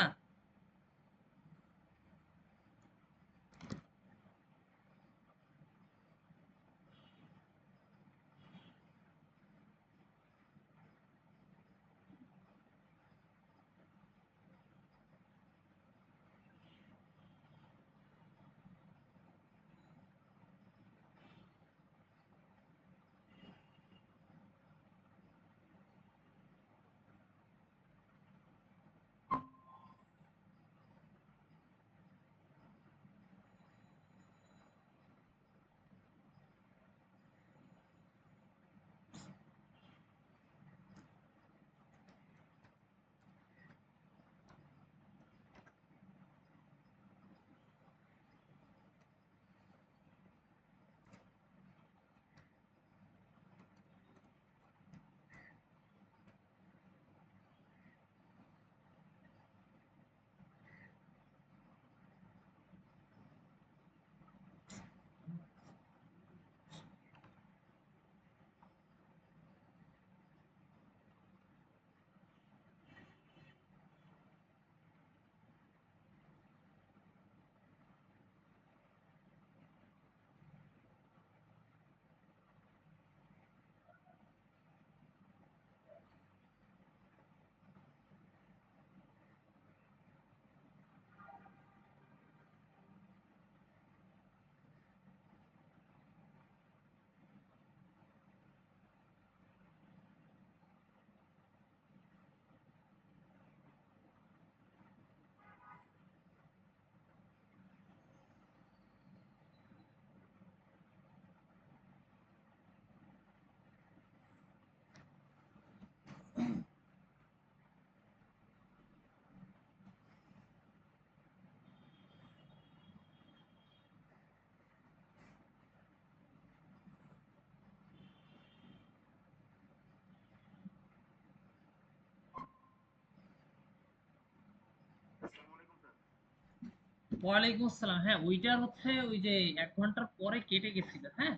ওয়ালাইকুম আসসালাম। হ্যাঁ, ওইটার হচ্ছে ওই যে ১ ঘন্টার পরে কেটে গেছিল। হ্যাঁ?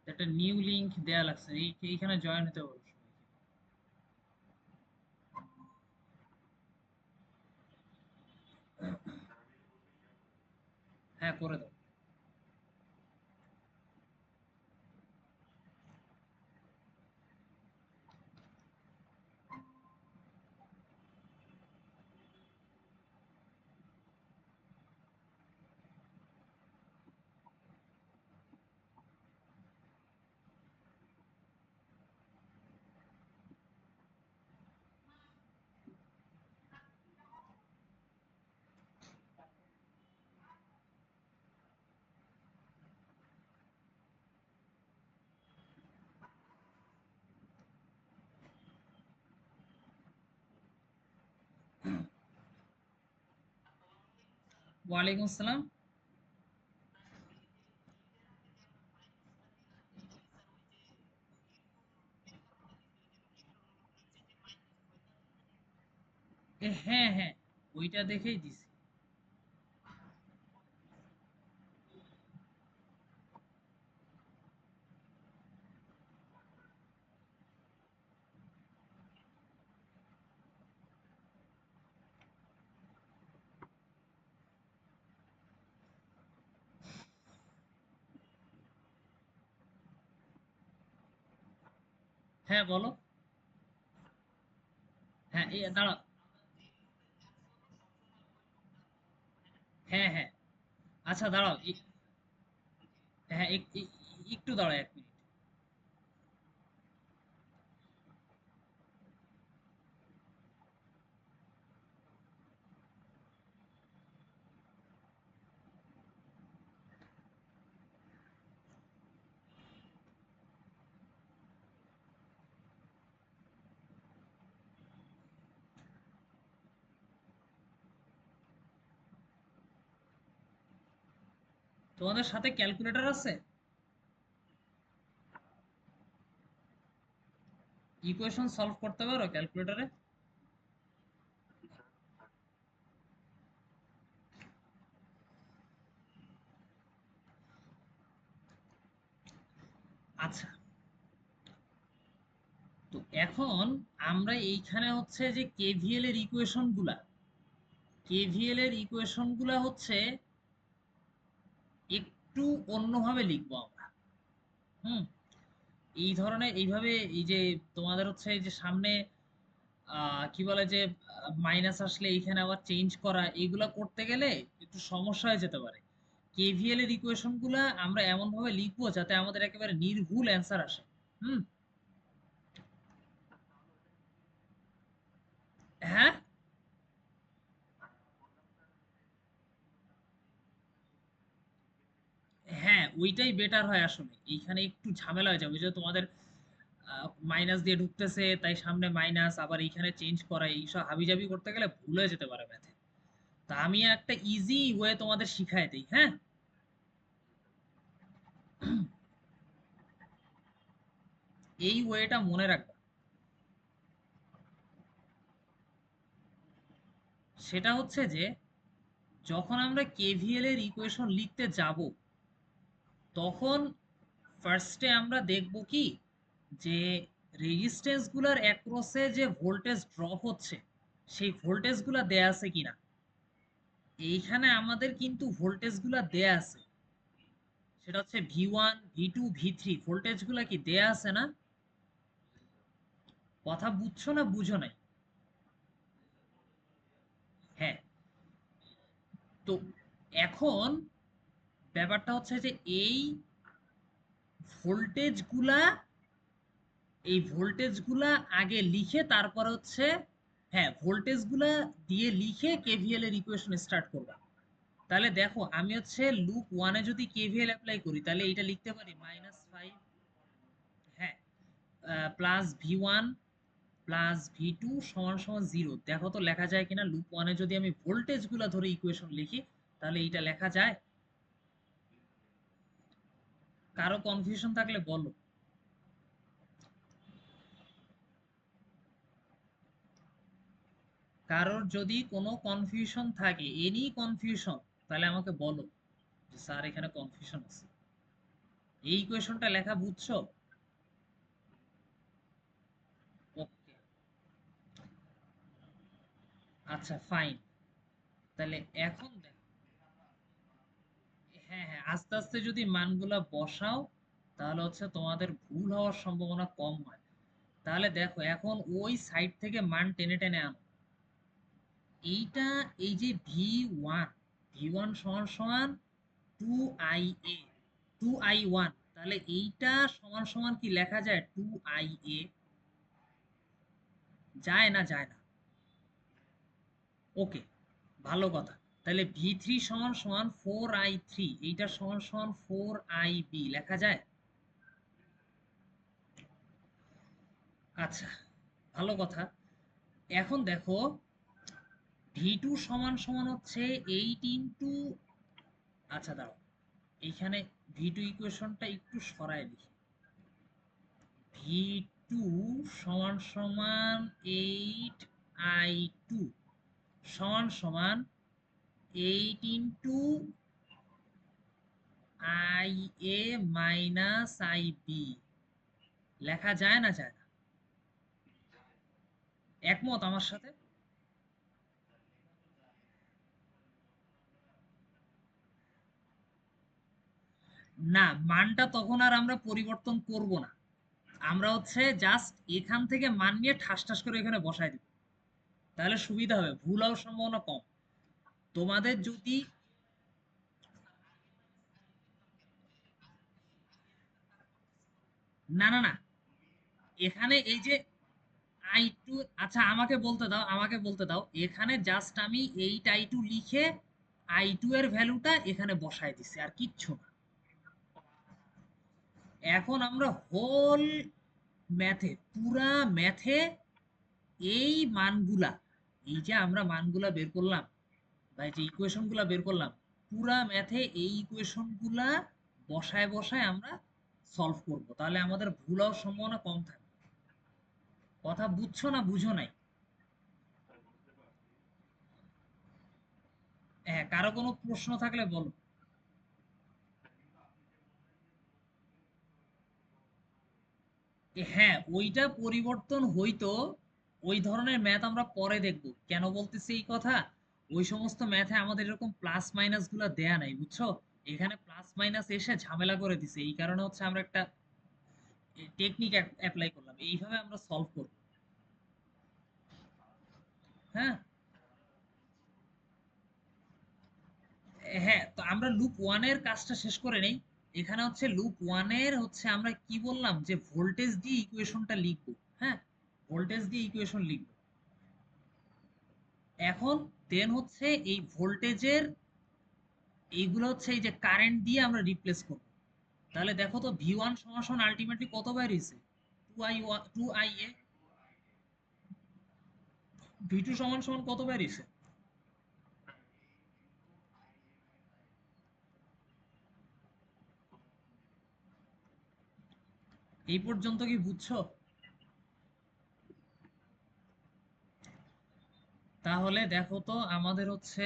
একটা নিউ লিংক দেয়া লাগছে। এইখানে জয়েন হতে পারো। হ্যাঁ, করে দাও। ওয়ালাইকুম আসসালাম। হ্যাঁ, হ্যাঁ। ওইটা দেখেই দিছি। হ্যাঁ, বলো। হ্যাঁ, দাঁড়াও। হ্যাঁ, হ্যাঁ। আচ্ছা, দাঁড়াও। হ্যাঁ, একটু দাঁড়াও ১ মিনিট। তোমাদের সাথে ক্যালকুলেটর আছে? ইকুয়েশন সলভ করতে পারো ক্যালকুলেটরে? আচ্ছা। তো এখন আমরা এইখানে হচ্ছে যে কেভিএল এর ইকুয়েশন গুলা, কেভিএল এর ইকুয়েশন গুলা হচ্ছে একটু অন্যভাবে লিখবো আমরা। হুম। এই ধরনের এইভাবে এই যে তোমাদের হচ্ছে এই যে সামনে কি বলে যে মাইনাস আসলে এইখানে আবার চেঞ্জ করা, এইগুলা করতে গেলে একটু সমস্যা হয়ে যেতে পারে। কেভিএল এর ইকুয়েশন গুলা আমরা এমন ভাবে লিখবো যাতে আমাদের একেবারে নির্ভুল অ্যান্সার আসে। হুম। হ্যাঁ, হ্যাঁ, ওইটাই বেটার হয় আসলে। এইখানে একটু ঝামেলা হয়ে যাবে। ওই যে তোমাদের মাইনাস দিয়ে ঢুকতেছে, তাই সামনে মাইনাস, আবার এইখানে চেঞ্জ করা, এইসব হাবিজাবি করতে গেলে ভুল হয়ে যেতে পারে ম্যাথে। তা আমি একটা ইজি ওয়ে তোমাদের শিখাই দিই। হ্যাঁ? এই ওয়েটা মনে রাখবা। সেটা হচ্ছে যে যখন আমরা কেভিএল এর ইকুয়েশন লিখতে যাব, তখন ফার্স্টে আমরা দেখব কি যে রেজিস্ট্যান্স গুলার অ্যাক্রসে যে ভোল্টেজ ড্রপ হচ্ছে, সেই ভোল্টেজ গুলা দেয়া আছে কিনা। এইখানে আমাদের কিন্তু ভোল্টেজ গুলা দেয়া আছে। সেটা হচ্ছে V1, V2, V3 ভোল্টেজ গুলা কি দেয়া আছে না? কথা বুঝছো না বুঝো নাই? হ্যাঁ। তো এখন ব্যাপারটা হচ্ছে যে এই ভোল্টেজ গুলা, এই ভোল্টেজ গুলা আগে লিখে তারপর হচ্ছে, হ্যাঁ, ভোল্টেজ গুলা দিয়ে লিখে কেভিএল এর ইকুয়েশন স্টার্ট করবা। তাহলে দেখো আমি হচ্ছে লুপ ওয়ানে যদি কেভিএল অ্যাপ্লাই করি তাহলে এটা লিখতে পারি -5, হ্যাঁ, প্লাস V1 প্লাস ভি2 সমান সমান 0। দেখো তো লেখা যায় কিনা। লুপ 1 এ যদি আমি ভোল্টেজ গুলা ধরে ইকুয়েশন লিখি তাহলে এইটা লেখা যায়? কারো কনফিউশন থাকলে বলো। কারোর যদি কোনো কনফিউশন থাকে, এনি কনফিউশন, তাহলে আমাকে বলো যে স্যার এখানে কনফিউশন আছে। এই ইকুয়েশনটা লেখা বুঝছো? ওকে, আচ্ছা ফাইন। তাহলে এখন দেখো, হ্যাঁ হ্যাঁ, আস্তে আস্তে যদি মানগুলা বসাও তাহলে হচ্ছে তোমাদের ভুল হওয়ার সম্ভাবনা কম হয়। তাহলে দেখো এখন ওই সাইড থেকে মান টেনে টেনে আনো। এইটা, এই যে ভি1, ভি1 সমান সমান 2IA, 2I1, তাহলে এইটা সমান সমান কি লেখা যায় 2IA? যায় না? যায় না। ওকে, ভালো কথা। তাহলে ভি3 সমান সমান 4I3, এইটা সমান সমান 4IB লেখা যায়? আচ্ছা, ভালো কথা। এখন দেখো ভি2 সমান সমান হচ্ছে 8 ইন্টু, আচ্ছা দাঁড়াও, এইখানে ভি2 ইকুয়েশনটা একটু সরায় লিখি। ভি2 সমান সমান 8I2 সমান সমান 8 ইন্টু IA মাইনাস IB লেখা যায় না? যায় না? একমত আমার সাথে? না, মানটা তখন আর আমরা পরিবর্তন করব না। আমরা হচ্ছে জাস্ট এখান থেকে মান নিয়ে ঠাস ঠাস করে এখানে বসায় দিব। তাহলে সুবিধা হবে, ভুল হওয়ার সম্ভাবনা কম। তোমাদের যদি, না না না, এখানে এই যে আই টু, আচ্ছা আমাকে বলতে দাও, আমাকে বলতে দাও। এখানে জাস্ট আমি 8I2 লিখে আই টু এর ভ্যালুটা এখানে বসায় দিছি, আর কিচ্ছু না। এখন আমরা হোল ম্যাথে, পুরা ম্যাথে এই মানগুলা, এই যে আমরা মানগুলা বের করলাম বা এই যে ইকুয়েশন গুলা বের করলাম, পুরা ম্যাথে এই ইকুয়েশন গুলা বসায় বসায় আমরা সলভ করব। তাহলে আমাদের ভুল হওয়ার সম্ভাবনা কম থাকবে। কথা বুঝছো না বুঝো নাই? হ্যাঁ, কারো কোনো প্রশ্ন থাকলে বলো। হ্যাঁ, ওইটা পরিবর্তন হইতো। ওই ধরনের ম্যাথ আমরা পরে দেখব। কেন বলতেছি এই কথা? ওই সমস্ত ম্যাথে আমাদের এরকম প্লাস মাইনাস গুলা দেয়া নাই, বুঝছো? এখানে প্লাস মাইনাস এসে ঝামেলা করে দিছে, এই কারণে হচ্ছে আমরা একটা টেকনিক অ্যাপ্লাই করলাম, এইভাবে আমরা সলভ করব। হ্যাঁ হ্যাঁ, তো আমরা লুপ ওয়ান এর কাজটা শেষ করে নেই। এখানে হচ্ছে লুপ ওয়ান এর হচ্ছে আমরা কি বললাম যে ভোল্টেজ দিয়ে ইকুয়েশনটা লিখবো। হ্যাঁ, ভোল্টেজ দিয়ে ইকুয়েশন লিখবো। এখন দেন হচ্ছে এই ভোল্টেজের এইগুলো হচ্ছে এই যে কারেন্ট দিয়ে আমরা রিপ্লেস করব। তাহলে দেখো তো ভি1 সমান সমান আলটিমেটলি কত বেরিয়েছে? 2I, ভি2 সমান সমান কত বেরিয়েছে? এই পর্যন্ত কি বুঝছো? তাহলে দেখো তো আমাদের হচ্ছে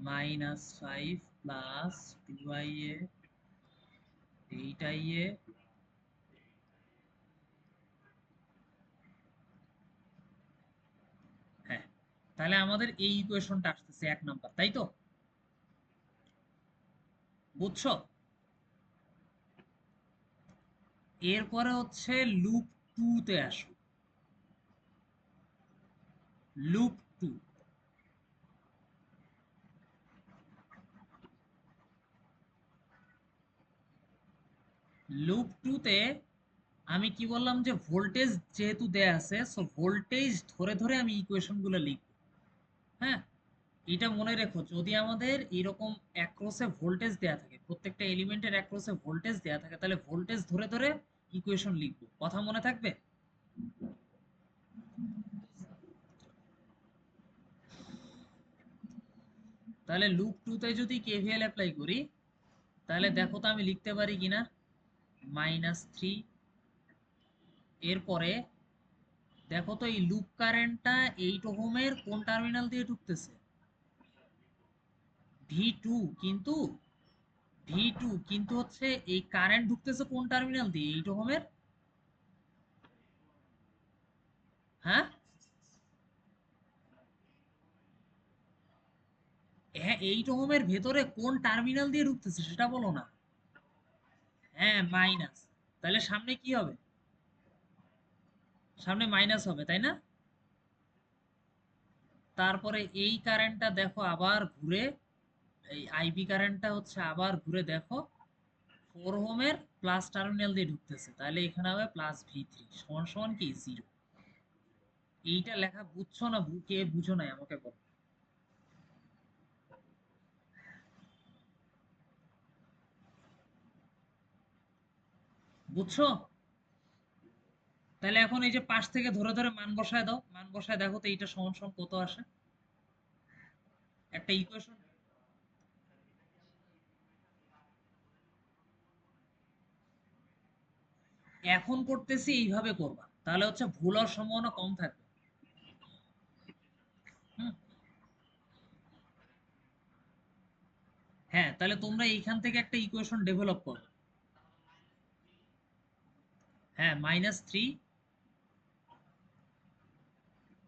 -5 প্লাস 2IA, 8IA, হ্যাঁ। তাহলে আমাদের এই ইকুয়েশনটা আসতেছে 1 নাম্বার, তাই তো? বুঝছো? এরপরে হচ্ছে লুপ 2 তে আসো। লুপ 2, লুপ 2 তে আমি কি বললাম যে ভোল্টেজ যেহেতু দেয়া আছে, সো ভোল্টেজ ধরে ধরে আমি ইকুয়েশন গুলো লিখব। হ্যাঁ, এটা মনে রেখো, যদি আমাদের এরকম অ্যাক্রসে ভোল্টেজ দেয়া থাকে, প্রত্যেকটা এলিমেন্টের অ্যাক্রসে ভোল্টেজ দেয়া থাকে, তাহলে ভোল্টেজ ধরে ধরে ইকুয়েশন লিখবো। কথা মনে থাকবে? তাহলে লুপ 2 তে যদি কেভিএল অ্যাপ্লাই করি, তাহলে দেখো তো আমি লিখতে পারি কিনা। -3, এরপরে দেখো তো এই লুপ কারেন্টটা 8 ওহমের কোন টার্মিনাল দিয়ে ঢুকতেছে? V two. কিন্তু ভি টু কিন্তু হচ্ছে এই কারেন্ট ঢুকতেছে কোন টার্মিনাল দিয়ে? 8 ওহমের। হ্যাঁ, হ্যাঁ, 8 ওহমের ভেতরে কোন টার্মিনাল দিয়ে ঢুকতেছে সেটা বলো না। হ্যাঁ, মাইনাস। তাহলে সামনে কি হবে? সামনে মাইনাস হবে, তাই না? তারপরে এই কারেন্টটা দেখো আবার ঘুরে, এই আইবি কারেন্টটা হচ্ছে আবার ঘুরে দেখো 4 ওহমের প্লাস টার্মিনাল দিয়ে ঢুকতেছে, তাহলে এখানে হবে +V3 সমান সমান কি 0। এইটা লেখা বুঝছো না? কে বুঝো নাই আমাকে বলো। বুঝছো? তাহলে এখন এই যে পাশ থেকে ধরে ধরে মান বসায় দাও, মান বসায় দেখো তো এইটা সমান সমান কত আসে। একটা ইকুয়েশন এখন করতেছি, এইভাবে করবা, তাহলে হচ্ছে ভুল হওয়ার সম্ভাবনা কম থাকবে। হুম। হ্যাঁ, তাহলে তোমরা এইখান থেকে একটা ইকুয়েশন ডেভেলপ করো। হ্যাঁ, -3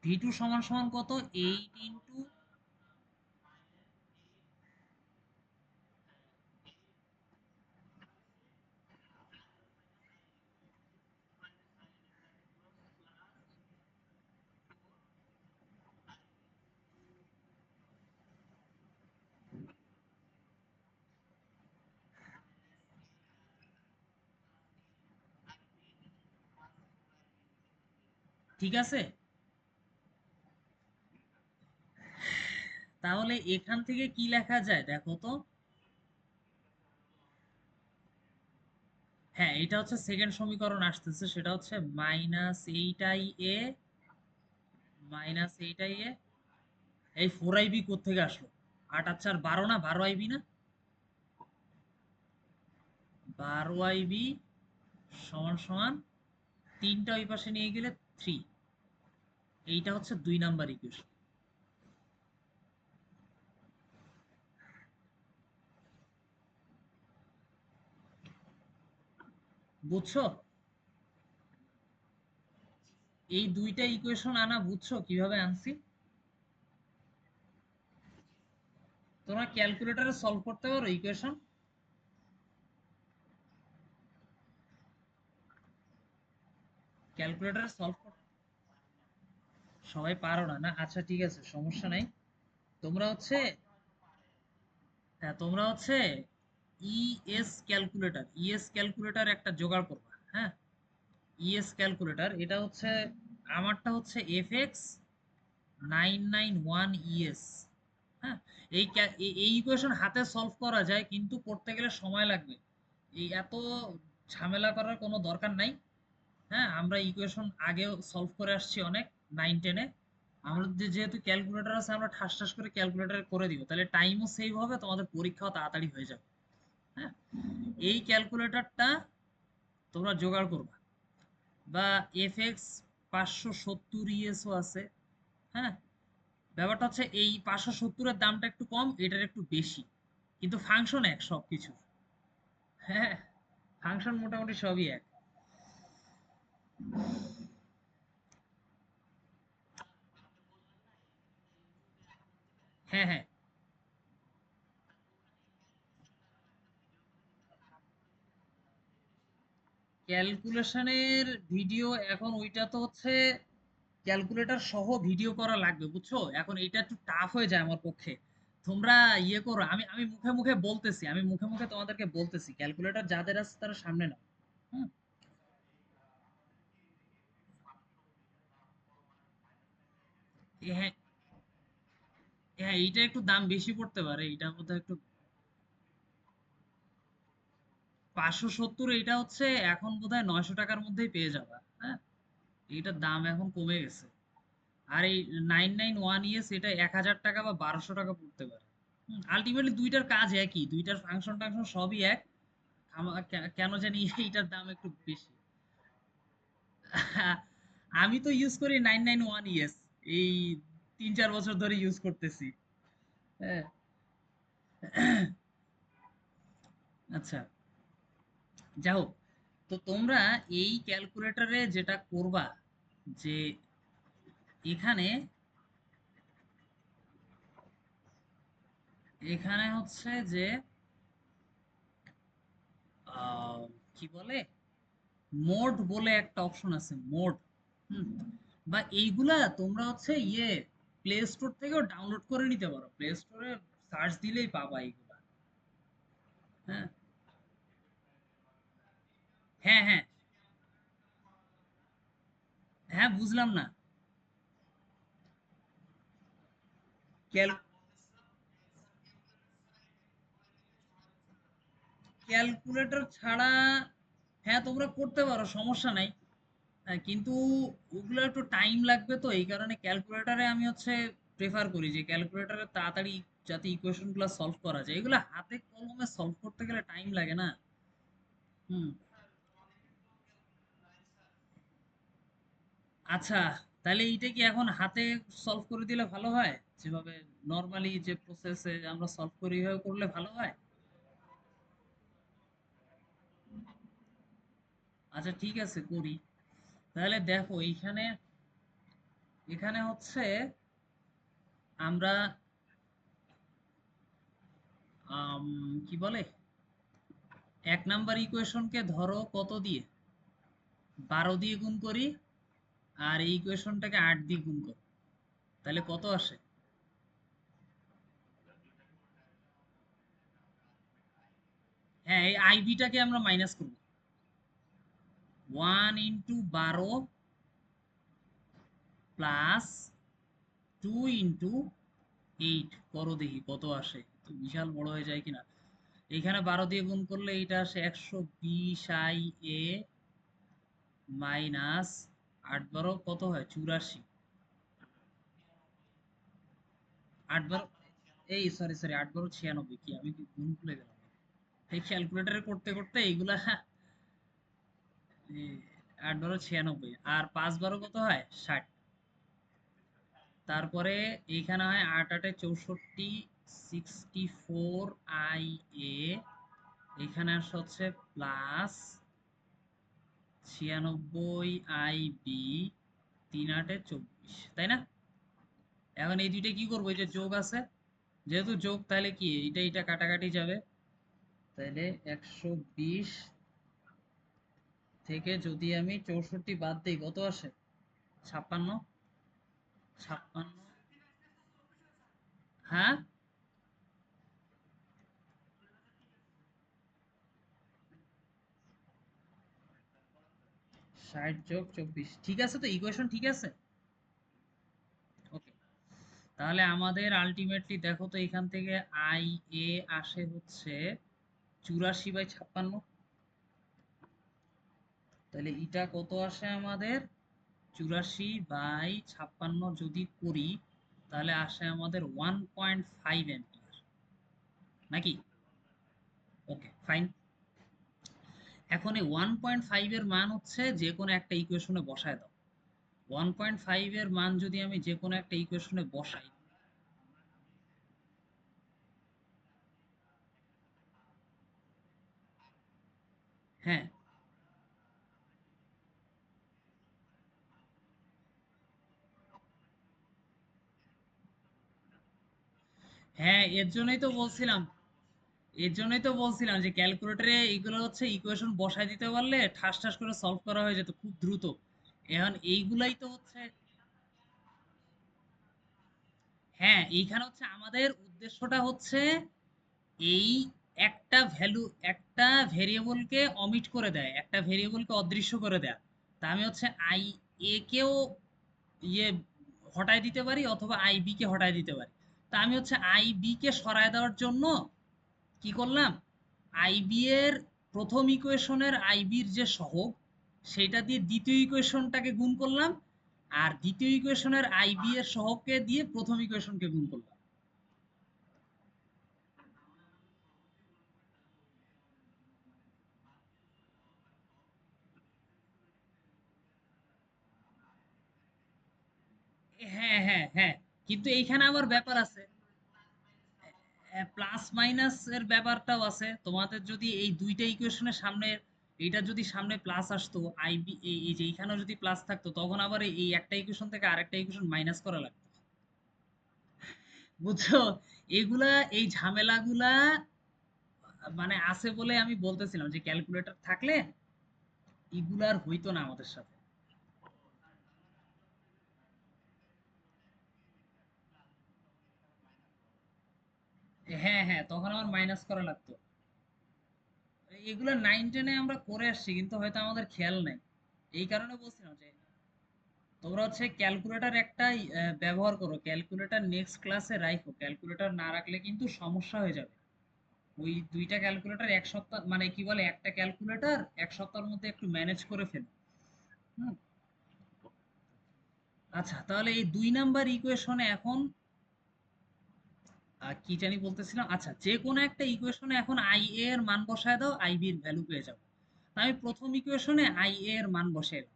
ভি টু সমান সমান কত? 8 × ঠিক আছে। তাহলে এখান থেকে কি লেখা যায় দেখো তো। হ্যাঁ, এটা হচ্ছে সেকেন্ড সমীকরণ আসতেছে, সেটা হচ্ছে -8i_a -8i_a। এই 4ib কোত্থেকে আসলো? 8 আর 4 12, না 12ib না? 12ib সমান সমান 3টা ওই পাশে নিয়ে গেলে 3। এইটা হচ্ছে 2 নাম্বার ইকুয়েশন। বুঝছো? এই দুইটা ইকুয়েশন আনা বুঝছো কিভাবে আনছি? তোমরা ক্যালকুলেটরে সলভ করতে পারো ইকুয়েশন? ক্যালকুলেটরে সলভ করতে সবাই পারো না? না, আচ্ছা ঠিক আছে, সমস্যা নাই। তোমরা হচ্ছে, হ্যাঁ তোমরা হচ্ছে ইএস ক্যালকুলেটর একটা জোগাড় করবা। হ্যাঁ, ইএস ক্যালকুলেটর, এটা হচ্ছে আমারটা হচ্ছে FX991ES। হ্যাঁ, এই ইকুয়েশন হাতে সলভ করা যায়, কিন্তু করতে গেলে সময় লাগবে। এই এত ঝামেলা করার কোনো দরকার নাই। হ্যাঁ, আমরা ইকুয়েশন আগেও সলভ করে আসছি অনেক, 9 10-এ। আমাদের যেহেতু ক্যালকুলেটর আছে, আমরা ঠাস ঠাস করে ক্যালকুলেটর করে দিব, তাহলে টাইমও সেভ হবে, তোমাদের পরীক্ষাও তাড়াতাড়ি হয়ে যাবে। হ্যাঁ, এই ক্যালকুলেটরটা তোমরা জোগাড় করবা, বা FX570ESও আছে। হ্যাঁ, ব্যাপারটা হচ্ছে এই 570-এর দামটা একটু কম, এটার একটু বেশি, কিন্তু ফাংশন এক সবকিছু। হ্যাঁ, ফাংশন মোটামুটি সবই এক। হ্যাঁ, হ্যাঁ, ক্যালকুলেশনের ভিডিও এখন ওইটা তো হচ্ছে ক্যালকুলেটর সহ ভিডিও করা লাগবে, বুঝছো? এখন এটা একটু টাফ হয়ে যায় আমার পক্ষে। তোমরা ইয়ে করো, আমি আমি মুখে মুখে বলতেছি, আমি মুখে মুখে তোমাদেরকে বলতেছি, ক্যালকুলেটর যাদের আছে তারা সামনে নাও। হুম। হ্যাঁ, হ্যাঁ, এইটা একটু দাম বেশি পড়তে পারে, এইটার মধ্যে একটু। 570, এটা হচ্ছে এখন বোধহয় 900 টাকার মধ্যেই পেয়ে যাবে। হ্যাঁ, এইটার দাম এখন কমে গেছে। আর এই 991 এটা 1000 টাকা বা 1200 টাকা পড়তে পারে। আলটিমেটলি দুইটার কাজ একই, দুইটার ফাংশন টাংশন সবই এক। কেন জানি এইটার দাম একটু বেশি। আমি তো ইউজ করি 991 এই 3-4 বছর ধরে ইউজ করতেছি। হ্যাঁ। আচ্ছা, যাই হোক, তো তোমরা এই ক্যালকুলেটরে যেটা করবা, যে এখানে এখানে হচ্ছে যে কি বলে, মোড বলে একটা অপশন আছে, মোড। হুম, বা এইগুলা তোমরা হচ্ছে প্লে স্টোর থেকেও ডাউনলোড করে নিতে পারো, প্লে স্টোরে সার্চ দিলেই পাবা এইগুলা। হ্যাঁ, হ্যাঁ, হ্যাঁ, হ্যাঁ, বুঝলাম না। ক্যাল ক্যালকুলেটর ছাড়া হ্যাঁ তোমরা করতে পারো, সমস্যা নাই। কিন্তু ওগুলো একটু টাইম লাগবে, তো এই কারণে ক্যালকুলেটরে আমি হচ্ছে প্রেফার করি যে ক্যালকুলেটরে তাড়াতাড়ি যাতে ইকুয়েশন গুলো সলভ করা যায়, এগুলো হাতে কলমে সলভ করতে গেলে টাইম লাগে না। হুম। আচ্ছা, তাহলে এইটা কি এখন হাতে সলভ করে দিলে ভালো হয়, যেভাবে নর্মালি যে প্রসেসে আমরা সলভ করি এইভাবে করলে ভালো হয়? আচ্ছা ঠিক আছে, করি। তাহলে দেখো এইখানে, এখানে হচ্ছে আমরা আম, কি বলে, 1 নাম্বার ইকুয়েশনকে ধরো কত দিয়ে, 12 দিয়ে গুণ করি, আর এই ইকুয়েশনটাকে 8 দিয়ে গুণ করি, তাহলে কত আসে? হ্যাঁ, এই আইবিটাকে আমরা মাইনাস করবো। 1 × 12 + 2 × 8 করো, দেখি কত আসে, তো বিশাল বড় হয়ে যায় কিনা। এইখানে 12 দিয়ে গুণ করলে এইটা আসে 120 এ মাইনাস 8 12 কত হয়, 84। 8 12, এই সরি সরি, 8 12 96, কি আমি কি গুণ ভুলে গেলাম? এই ক্যালকুলেটরে করতে করতে এইগুলা 8 12 96, আর 5 12 কত হয়, 60। তারপরে এইখানে হয় 8 8 64, 64 এ, এখানে আসে হচ্ছে প্লাস 96 বি, 3 8 24, তাই না? এখন এই দুইটা কি করবো, এই যে যোগ আছে, যেহেতু যোগ তাহলে কি এটা এটা কাটাকাটি যাবে, তাহলে 120 থেকে যদি আমি 64 বাদ দিই কত আসে, 56। 56, হ্যাঁ, 60 + 24, ঠিক আছে, তো ইকুয়েশন ঠিক আছে। ওকে, তাহলে আমাদের আলটিমেটলি দেখো তো এখান থেকে আই এ আসে হচ্ছে 84/56। তাহলে এটা কত আসে আমাদের, 84/56 যদি করি, তাহলে আসে আমাদের 1.5 অ্যাম্পিয়ার, নাকি? Okay fine. এখন এই 1.5 এর মান হচ্ছে যে কোনো একটা ইকুয়েশনে বসায় দাও। 1.5 এর মান যদি আমি যে কোনো একটা ইকুয়েশনে বসাই, হ্যাঁ, হ্যাঁ, এর জন্যই তো বলছিলাম যে ক্যালকুলেটরে এইগুলো হচ্ছে ইকুয়েশন বসায় দিতে পারলে ঠাস ঠাস করে সলভ করা হয়ে যেত খুব দ্রুত। এখন এইগুলাই তো হচ্ছে, হ্যাঁ এইখানে হচ্ছে আমাদের উদ্দেশ্যটা হচ্ছে এই একটা ভ্যালু, একটা ভেরিয়েবলকে অমিট করে দেয়, একটা ভেরিয়েবলকে অদৃশ্য করে দেয়। তা আমি হচ্ছে আই এ কেও ইয়ে হটায় দিতে পারি, অথবা আই বি কে হটায় দিতে পারি। তা আমি হচ্ছে আই বি কে সরায় দেওয়ার জন্য কি করলাম, আইবি এর প্রথম ইকুয়েশনের আইবির যে সহগ, সেটা দিয়ে দ্বিতীয় ইকুয়েশনটাকে গুণ করলাম, আর দ্বিতীয় ইকুয়েশনের আইবি এর সহগকে দিয়ে প্রথম ইকুয়েশনকে গুণ করলাম। হ্যাঁ হ্যাঁ হ্যাঁ, কিন্তু এইখানে আবার ব্যাপার আছে, প্লাস মাইনাস এর ব্যাপারটাও আছে। তোমাদের যদি এই দুইটা ইকুয়েশনের সামনে, এইটা যদি সামনে প্লাস আসতো, আইবি এই যে এইখানেও যদি প্লাস থাকতো, তখন আবার এই একটা ইকুয়েশন থেকে আরেকটা ইকুয়েশন মাইনাস করা লাগতো, বুঝছো? এগুলা, এই ঝামেলাগুলা মানে আছে বলে আমি বলতেছিলাম যে ক্যালকুলেটর থাকলে এগুলা আর হইতো না আমাদের সাথে। হ্যাঁ হ্যাঁ, তখন আমার মাইনাস করা লাগতো। এগুলো 9 10-এ আমরা করে আসছি, কিন্তু হয়তো আমাদের খেয়াল নাই। এই কারণে বলছিলাম যে তোমরা হচ্ছে ক্যালকুলেটর একটাই ব্যবহার করো, ক্যালকুলেটর নেক্সট ক্লাসে রাখো, ক্যালকুলেটর না রাখলে কিন্তু সমস্যা হয়ে যাবে। ওই দুইটা ক্যালকুলেটর এক সপ্তাহ, মানে কি বলে, একটা ক্যালকুলেটর এক সপ্তাহের মধ্যে একটু ম্যানেজ করে ফেলো। হুম। আচ্ছা, তাহলে এই 2 নাম্বার ইকুয়েশনে এখন কি জানি বলতেছিলাম, আচ্ছা, যে কোনো একটা ইকুয়েশনে এখন আই এ এর মান বসায় দাও, আই বি এর ভ্যালু পেয়ে যাবো। তা আমি প্রথম ইকুয়েশনে আই এ এর মান বসাই দাও।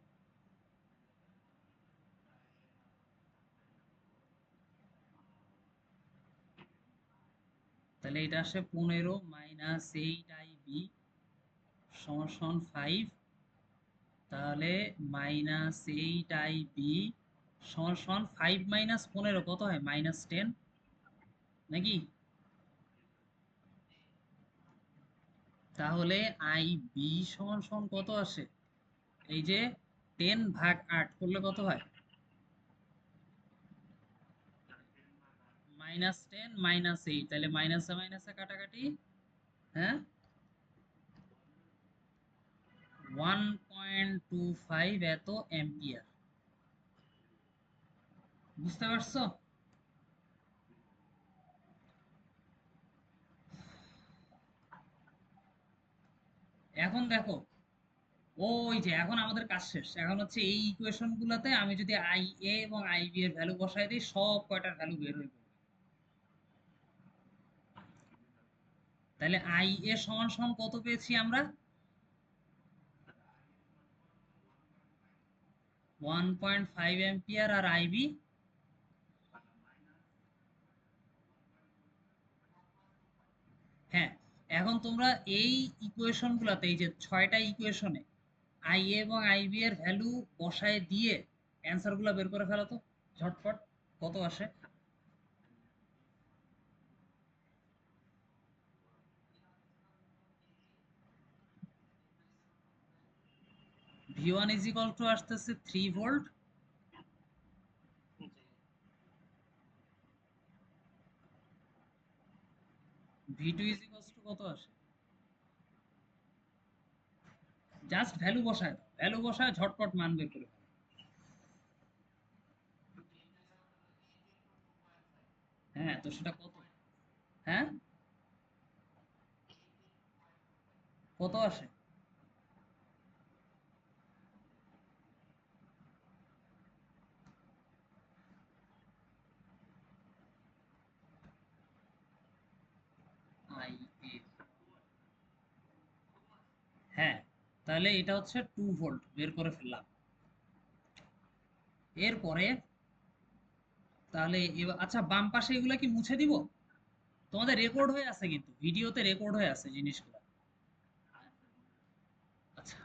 তাহলে এটা আসে 15 - 8 IB সমান সমান 5। তাহলে -8 IB সমান সমান 5 - 15 কত হয়? -10 নাকি? তাহলে IB সমান সমান কত আসে? এই যে 10/8 করলে কত হয়? -10 - 8, তাহলে মাইনাসে মাইনাসে কাটাকাটি। হ্যাঁ, 1.25 এত অ্যাম্পিয়ার। বুঝতে পারছো? এখন দেখো, ওই যে এখন আমাদের কাজ শেষ, এখন হচ্ছে এই ইকুয়েশন গুলাতে আমি যদি আই এ এবং আই বি এর ভ্যালু বসাই দিই, সব কয়টার ভ্যালু বের হয়ে যাবে। তাহলে আই এ সমান সমান কত পেয়েছি আমরা? 1.5 অ্যাম্পিয়ার। আর আইবি, হ্যাঁ। এখন তোমরা এই ইকুয়েশন গুলাতে, এই যে 6টা ইকুয়েশনে আই এ এবং আইবি এর ভ্যালু বসায় দিয়ে অ্যান্সার গুলা বের করে ফেলো তো ঝটপট, কত আসে? V1 ইজ ইকুয়াল টু আসতেছে 3 volt. V2 is equal to কত আসে? জাস্ট ভ্যালু বসায় দাও, ভ্যালু বসায় ঝটপট মান বের করে ফেলো। হ্যাঁ, তো সেটা কত? হ্যাঁ, কত আসে? আই এ, হ্যাঁ, তাহলে এটা হচ্ছে 2 ভোল্ট বের করে ফেললাম। এরপরে তাহলে আচ্ছা, বাম পাশে এগুলা কি মুছে দিব? তোমাদের রেকর্ড হয়ে আছে, কিন্তু ভিডিওতে রেকর্ড হয়ে আছে জিনিসগুলো। আচ্ছা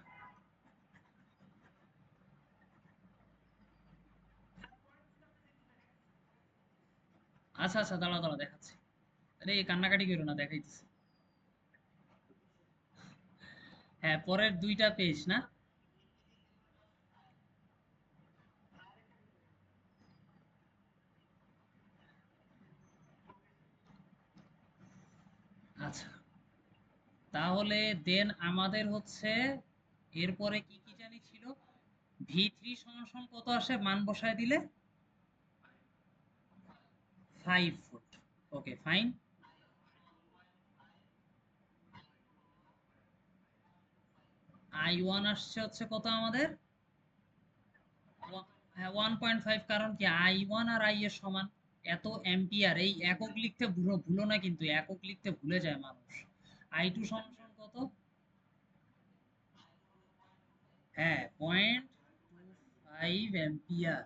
আচ্ছা আচ্ছা, দাঁড়াও দাঁড়াও দেখাচ্ছি। আরে কান্নাকাটি করো না, দেখাইতেছি। হ্যাঁ, পরের 2টা পেজ না? আচ্ছা, তাহলে দেন আমাদের হচ্ছে এরপরে কি কি জানি ছিল? V3 সমান সমান কত আসে মান বসায় দিলে? 5 ফুট। ওকে, ফাইন। I1 আসছে হচ্ছে কত আমাদের? হ্যাঁ 1.5, কারণ কি I1 আর I এর সমান এত অ্যাম্পিয়ার। এই একক লিখতে ভুলো ভুলো না, কিন্তু একক লিখতে ভুলে যায় মানুষ। I2 সমান সমান কত? হ্যাঁ 0.25 অ্যাম্পিয়ার।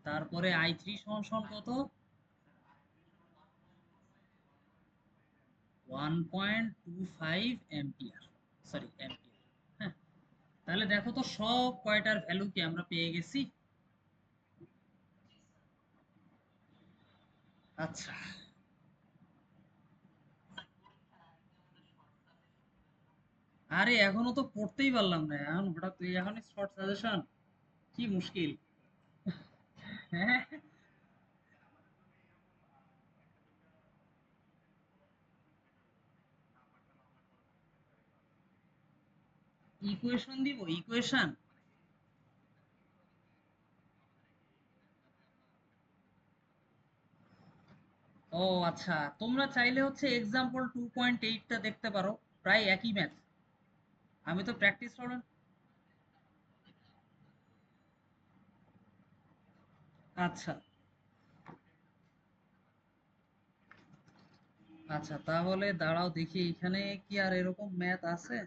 তারপরে I3 সমান সমান কত? 1.25 অ্যাম্পিয়ার, সরি অ্যাম্পিয়ার। হ্যাঁ, তাহলে দেখো তো সব কয়টার ভ্যালু কি আমরা পেয়ে গেছি। আচ্ছা, আরে এখনো তো পড়তেই পারলাম না, এখন হঠাৎ তুই এখনই শর্ট সাজেশন, কি মুশকিল। হ্যাঁ, ইকুয়েশন দিব, ইকুয়েশন। ও আচ্ছা, তোমরা চাইলে হচ্ছে এক্সাম্পল 2.8টা দেখতে পারো, প্রায় একই ম্যাথ। আমি তো প্র্যাকটিস প্রবলেম। আচ্ছা আচ্ছা, তাহলে দাঁড়াও দেখি এখানে কি আর এরকম ম্যাথ আছে।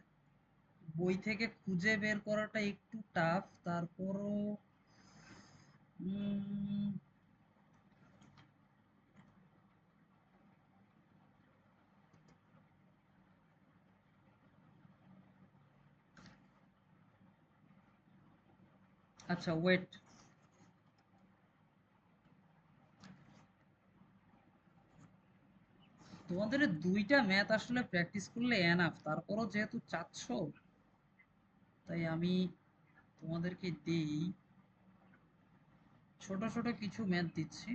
বই থেকে খুঁজে বের করাটা একটু টাফ, তারপরও উম, আচ্ছা ওয়েট, তোমাদের এই দুইটা ম্যাথ আসলে প্র্যাকটিস করলে এনাফ, তারপরও যেহেতু চাচ্ছ, তাই আমি তোমাদেরকে দেই, ছোট ছোট কিছু ম্যাথ দিচ্ছি।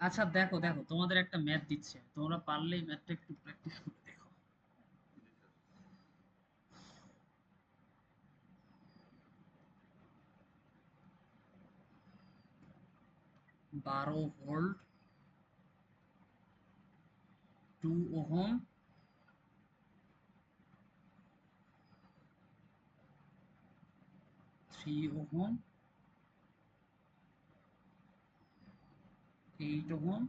আচ্ছা দেখো দেখো, তোমাদের একটা ম্যাথ দিচ্ছে, তোমরা পারলে এই ম্যাথটা একটু প্র্যাকটিস করে দেখো। 12 volt, 2 ohm, 3 ohm, 8 ohm,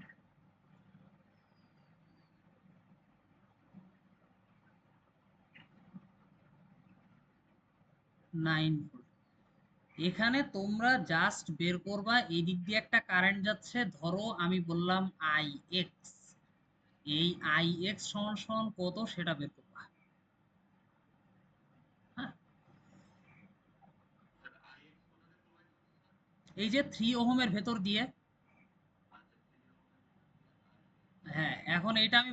9 volt. এখানে তোমরা জাস্ট বের করবা এই দিক দিয়ে একটা কারেন্ট যাচ্ছে, ধরো আমি বললাম আই এক্স, এই আই এক্স সমান সমান কত সেটা বের করবা। হ্যাঁ, এই যে 3 ওহমের ভেতর দিয়ে। হ্যাঁ এখন এটা আমি,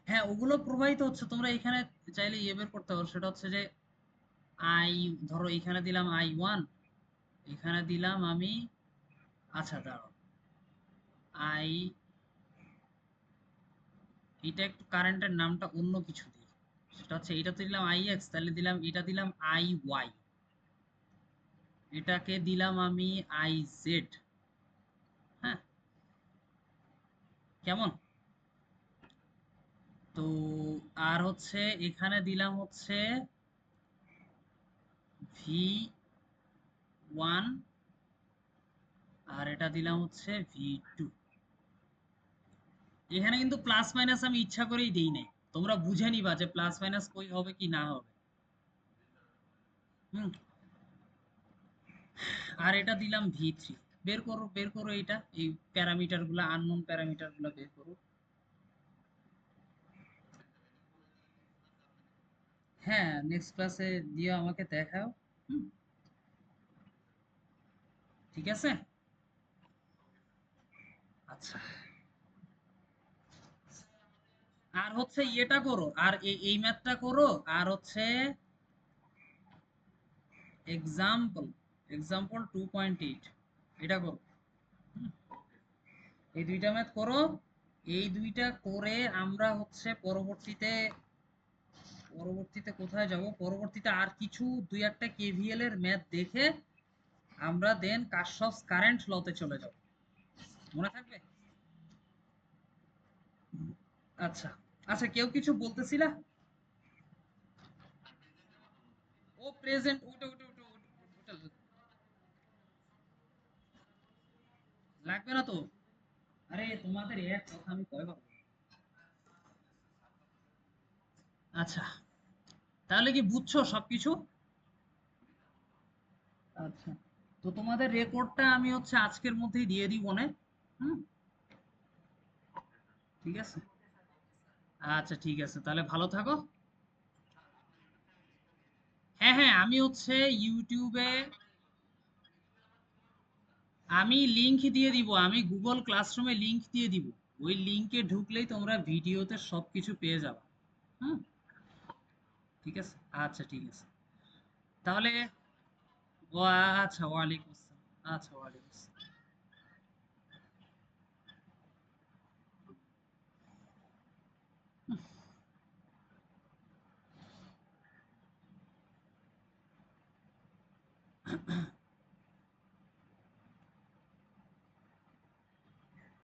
হ্যাঁ ওগুলো প্রবাহিত হচ্ছে, তোমরা এখানে চাইলে ইয়ে বের করতে পারো, সেটা হচ্ছে যে আই, ধরো এখানে দিলাম I1, এখানে দিলাম আমি, আচ্ছা দাঁড়াও, আই, এটা একটু কারেন্টের নামটা অন্য কিছু দিই, সেটা হচ্ছে এটা তো দিলাম আই এক্স, তাহলে দিলাম এটা দিলাম আই ওয়াই, এটাকে দিলাম আমি আই জেড। হ্যাঁ, কেমন? তো আর হচ্ছে এখানে দিলাম হচ্ছে V1, আর এটা দিলাম হচ্ছে V2। এখানে কিন্তু প্লাস মাইনাস আমি ইচ্ছা করেই দেই নাই, তোমরা বুঝে নিবা যে প্লাস মাইনাস কই হবে কি না হবে। হুম, আর এটা দিলাম V3। বের করো বের করো, এটা এই প্যারামিটার গুলা, আননোন প্যারামিটার গুলা বের করো। হ্যাঁ নেক্সট ক্লাসে দিও, আমাকে দেখাও। হুম, ঠিক আছে। আচ্ছা, আর হচ্ছে ইয়েটা করো, আর এই ম্যাথটা করো, আর হচ্ছে এক্সাম্পল, এক্সাম্পল 2.8, এটা করো। হুম, এই দুইটা ম্যাথ করো, এই দুইটা করে আমরা হচ্ছে পরবর্তীতে কোথায় যাব, পরবর্তীতে আর কিছু দুই একটা কেভিএল এর ম্যাথ দেখে আমরা দেন কার্শফস কারেন্ট লতে চলে যাব। মনে থাকবে? আচ্ছা আচ্ছা, কেউ কিছু বলতেছিলা? ও প্রেজেন্ট, ওটা লাগবে না তো। আরে তোমাদের এক কথা আমি কয়বার বলবো? আচ্ছা, তাহলে কি বুঝছো সবকিছু? আচ্ছা, তো তোমাদের রেকর্ডটা আমি হচ্ছে আজকের মধ্যেই দিয়ে দিব না। হুম, ঠিক আছে। আচ্ছা ঠিক আছে, তাহলে ভালো থাকো। হ্যাঁ হ্যাঁ, আমি হচ্ছে ইউটিউবে আমি লিংক দিয়ে দিব, আমি গুগল ক্লাসরুমে লিংক দিয়ে দিব। ওই লিংকে ঢুকলেই তোমরা ভিডিওতে সবকিছু পেয়ে যাবে। হুম, ঠিক আছে। আচ্ছা ঠিক আছে, তাহলে ও আচ্ছা, ওয়ালাইকুম আসসালাম। আচ্ছা, ওয়ালাইকুম আসসালাম।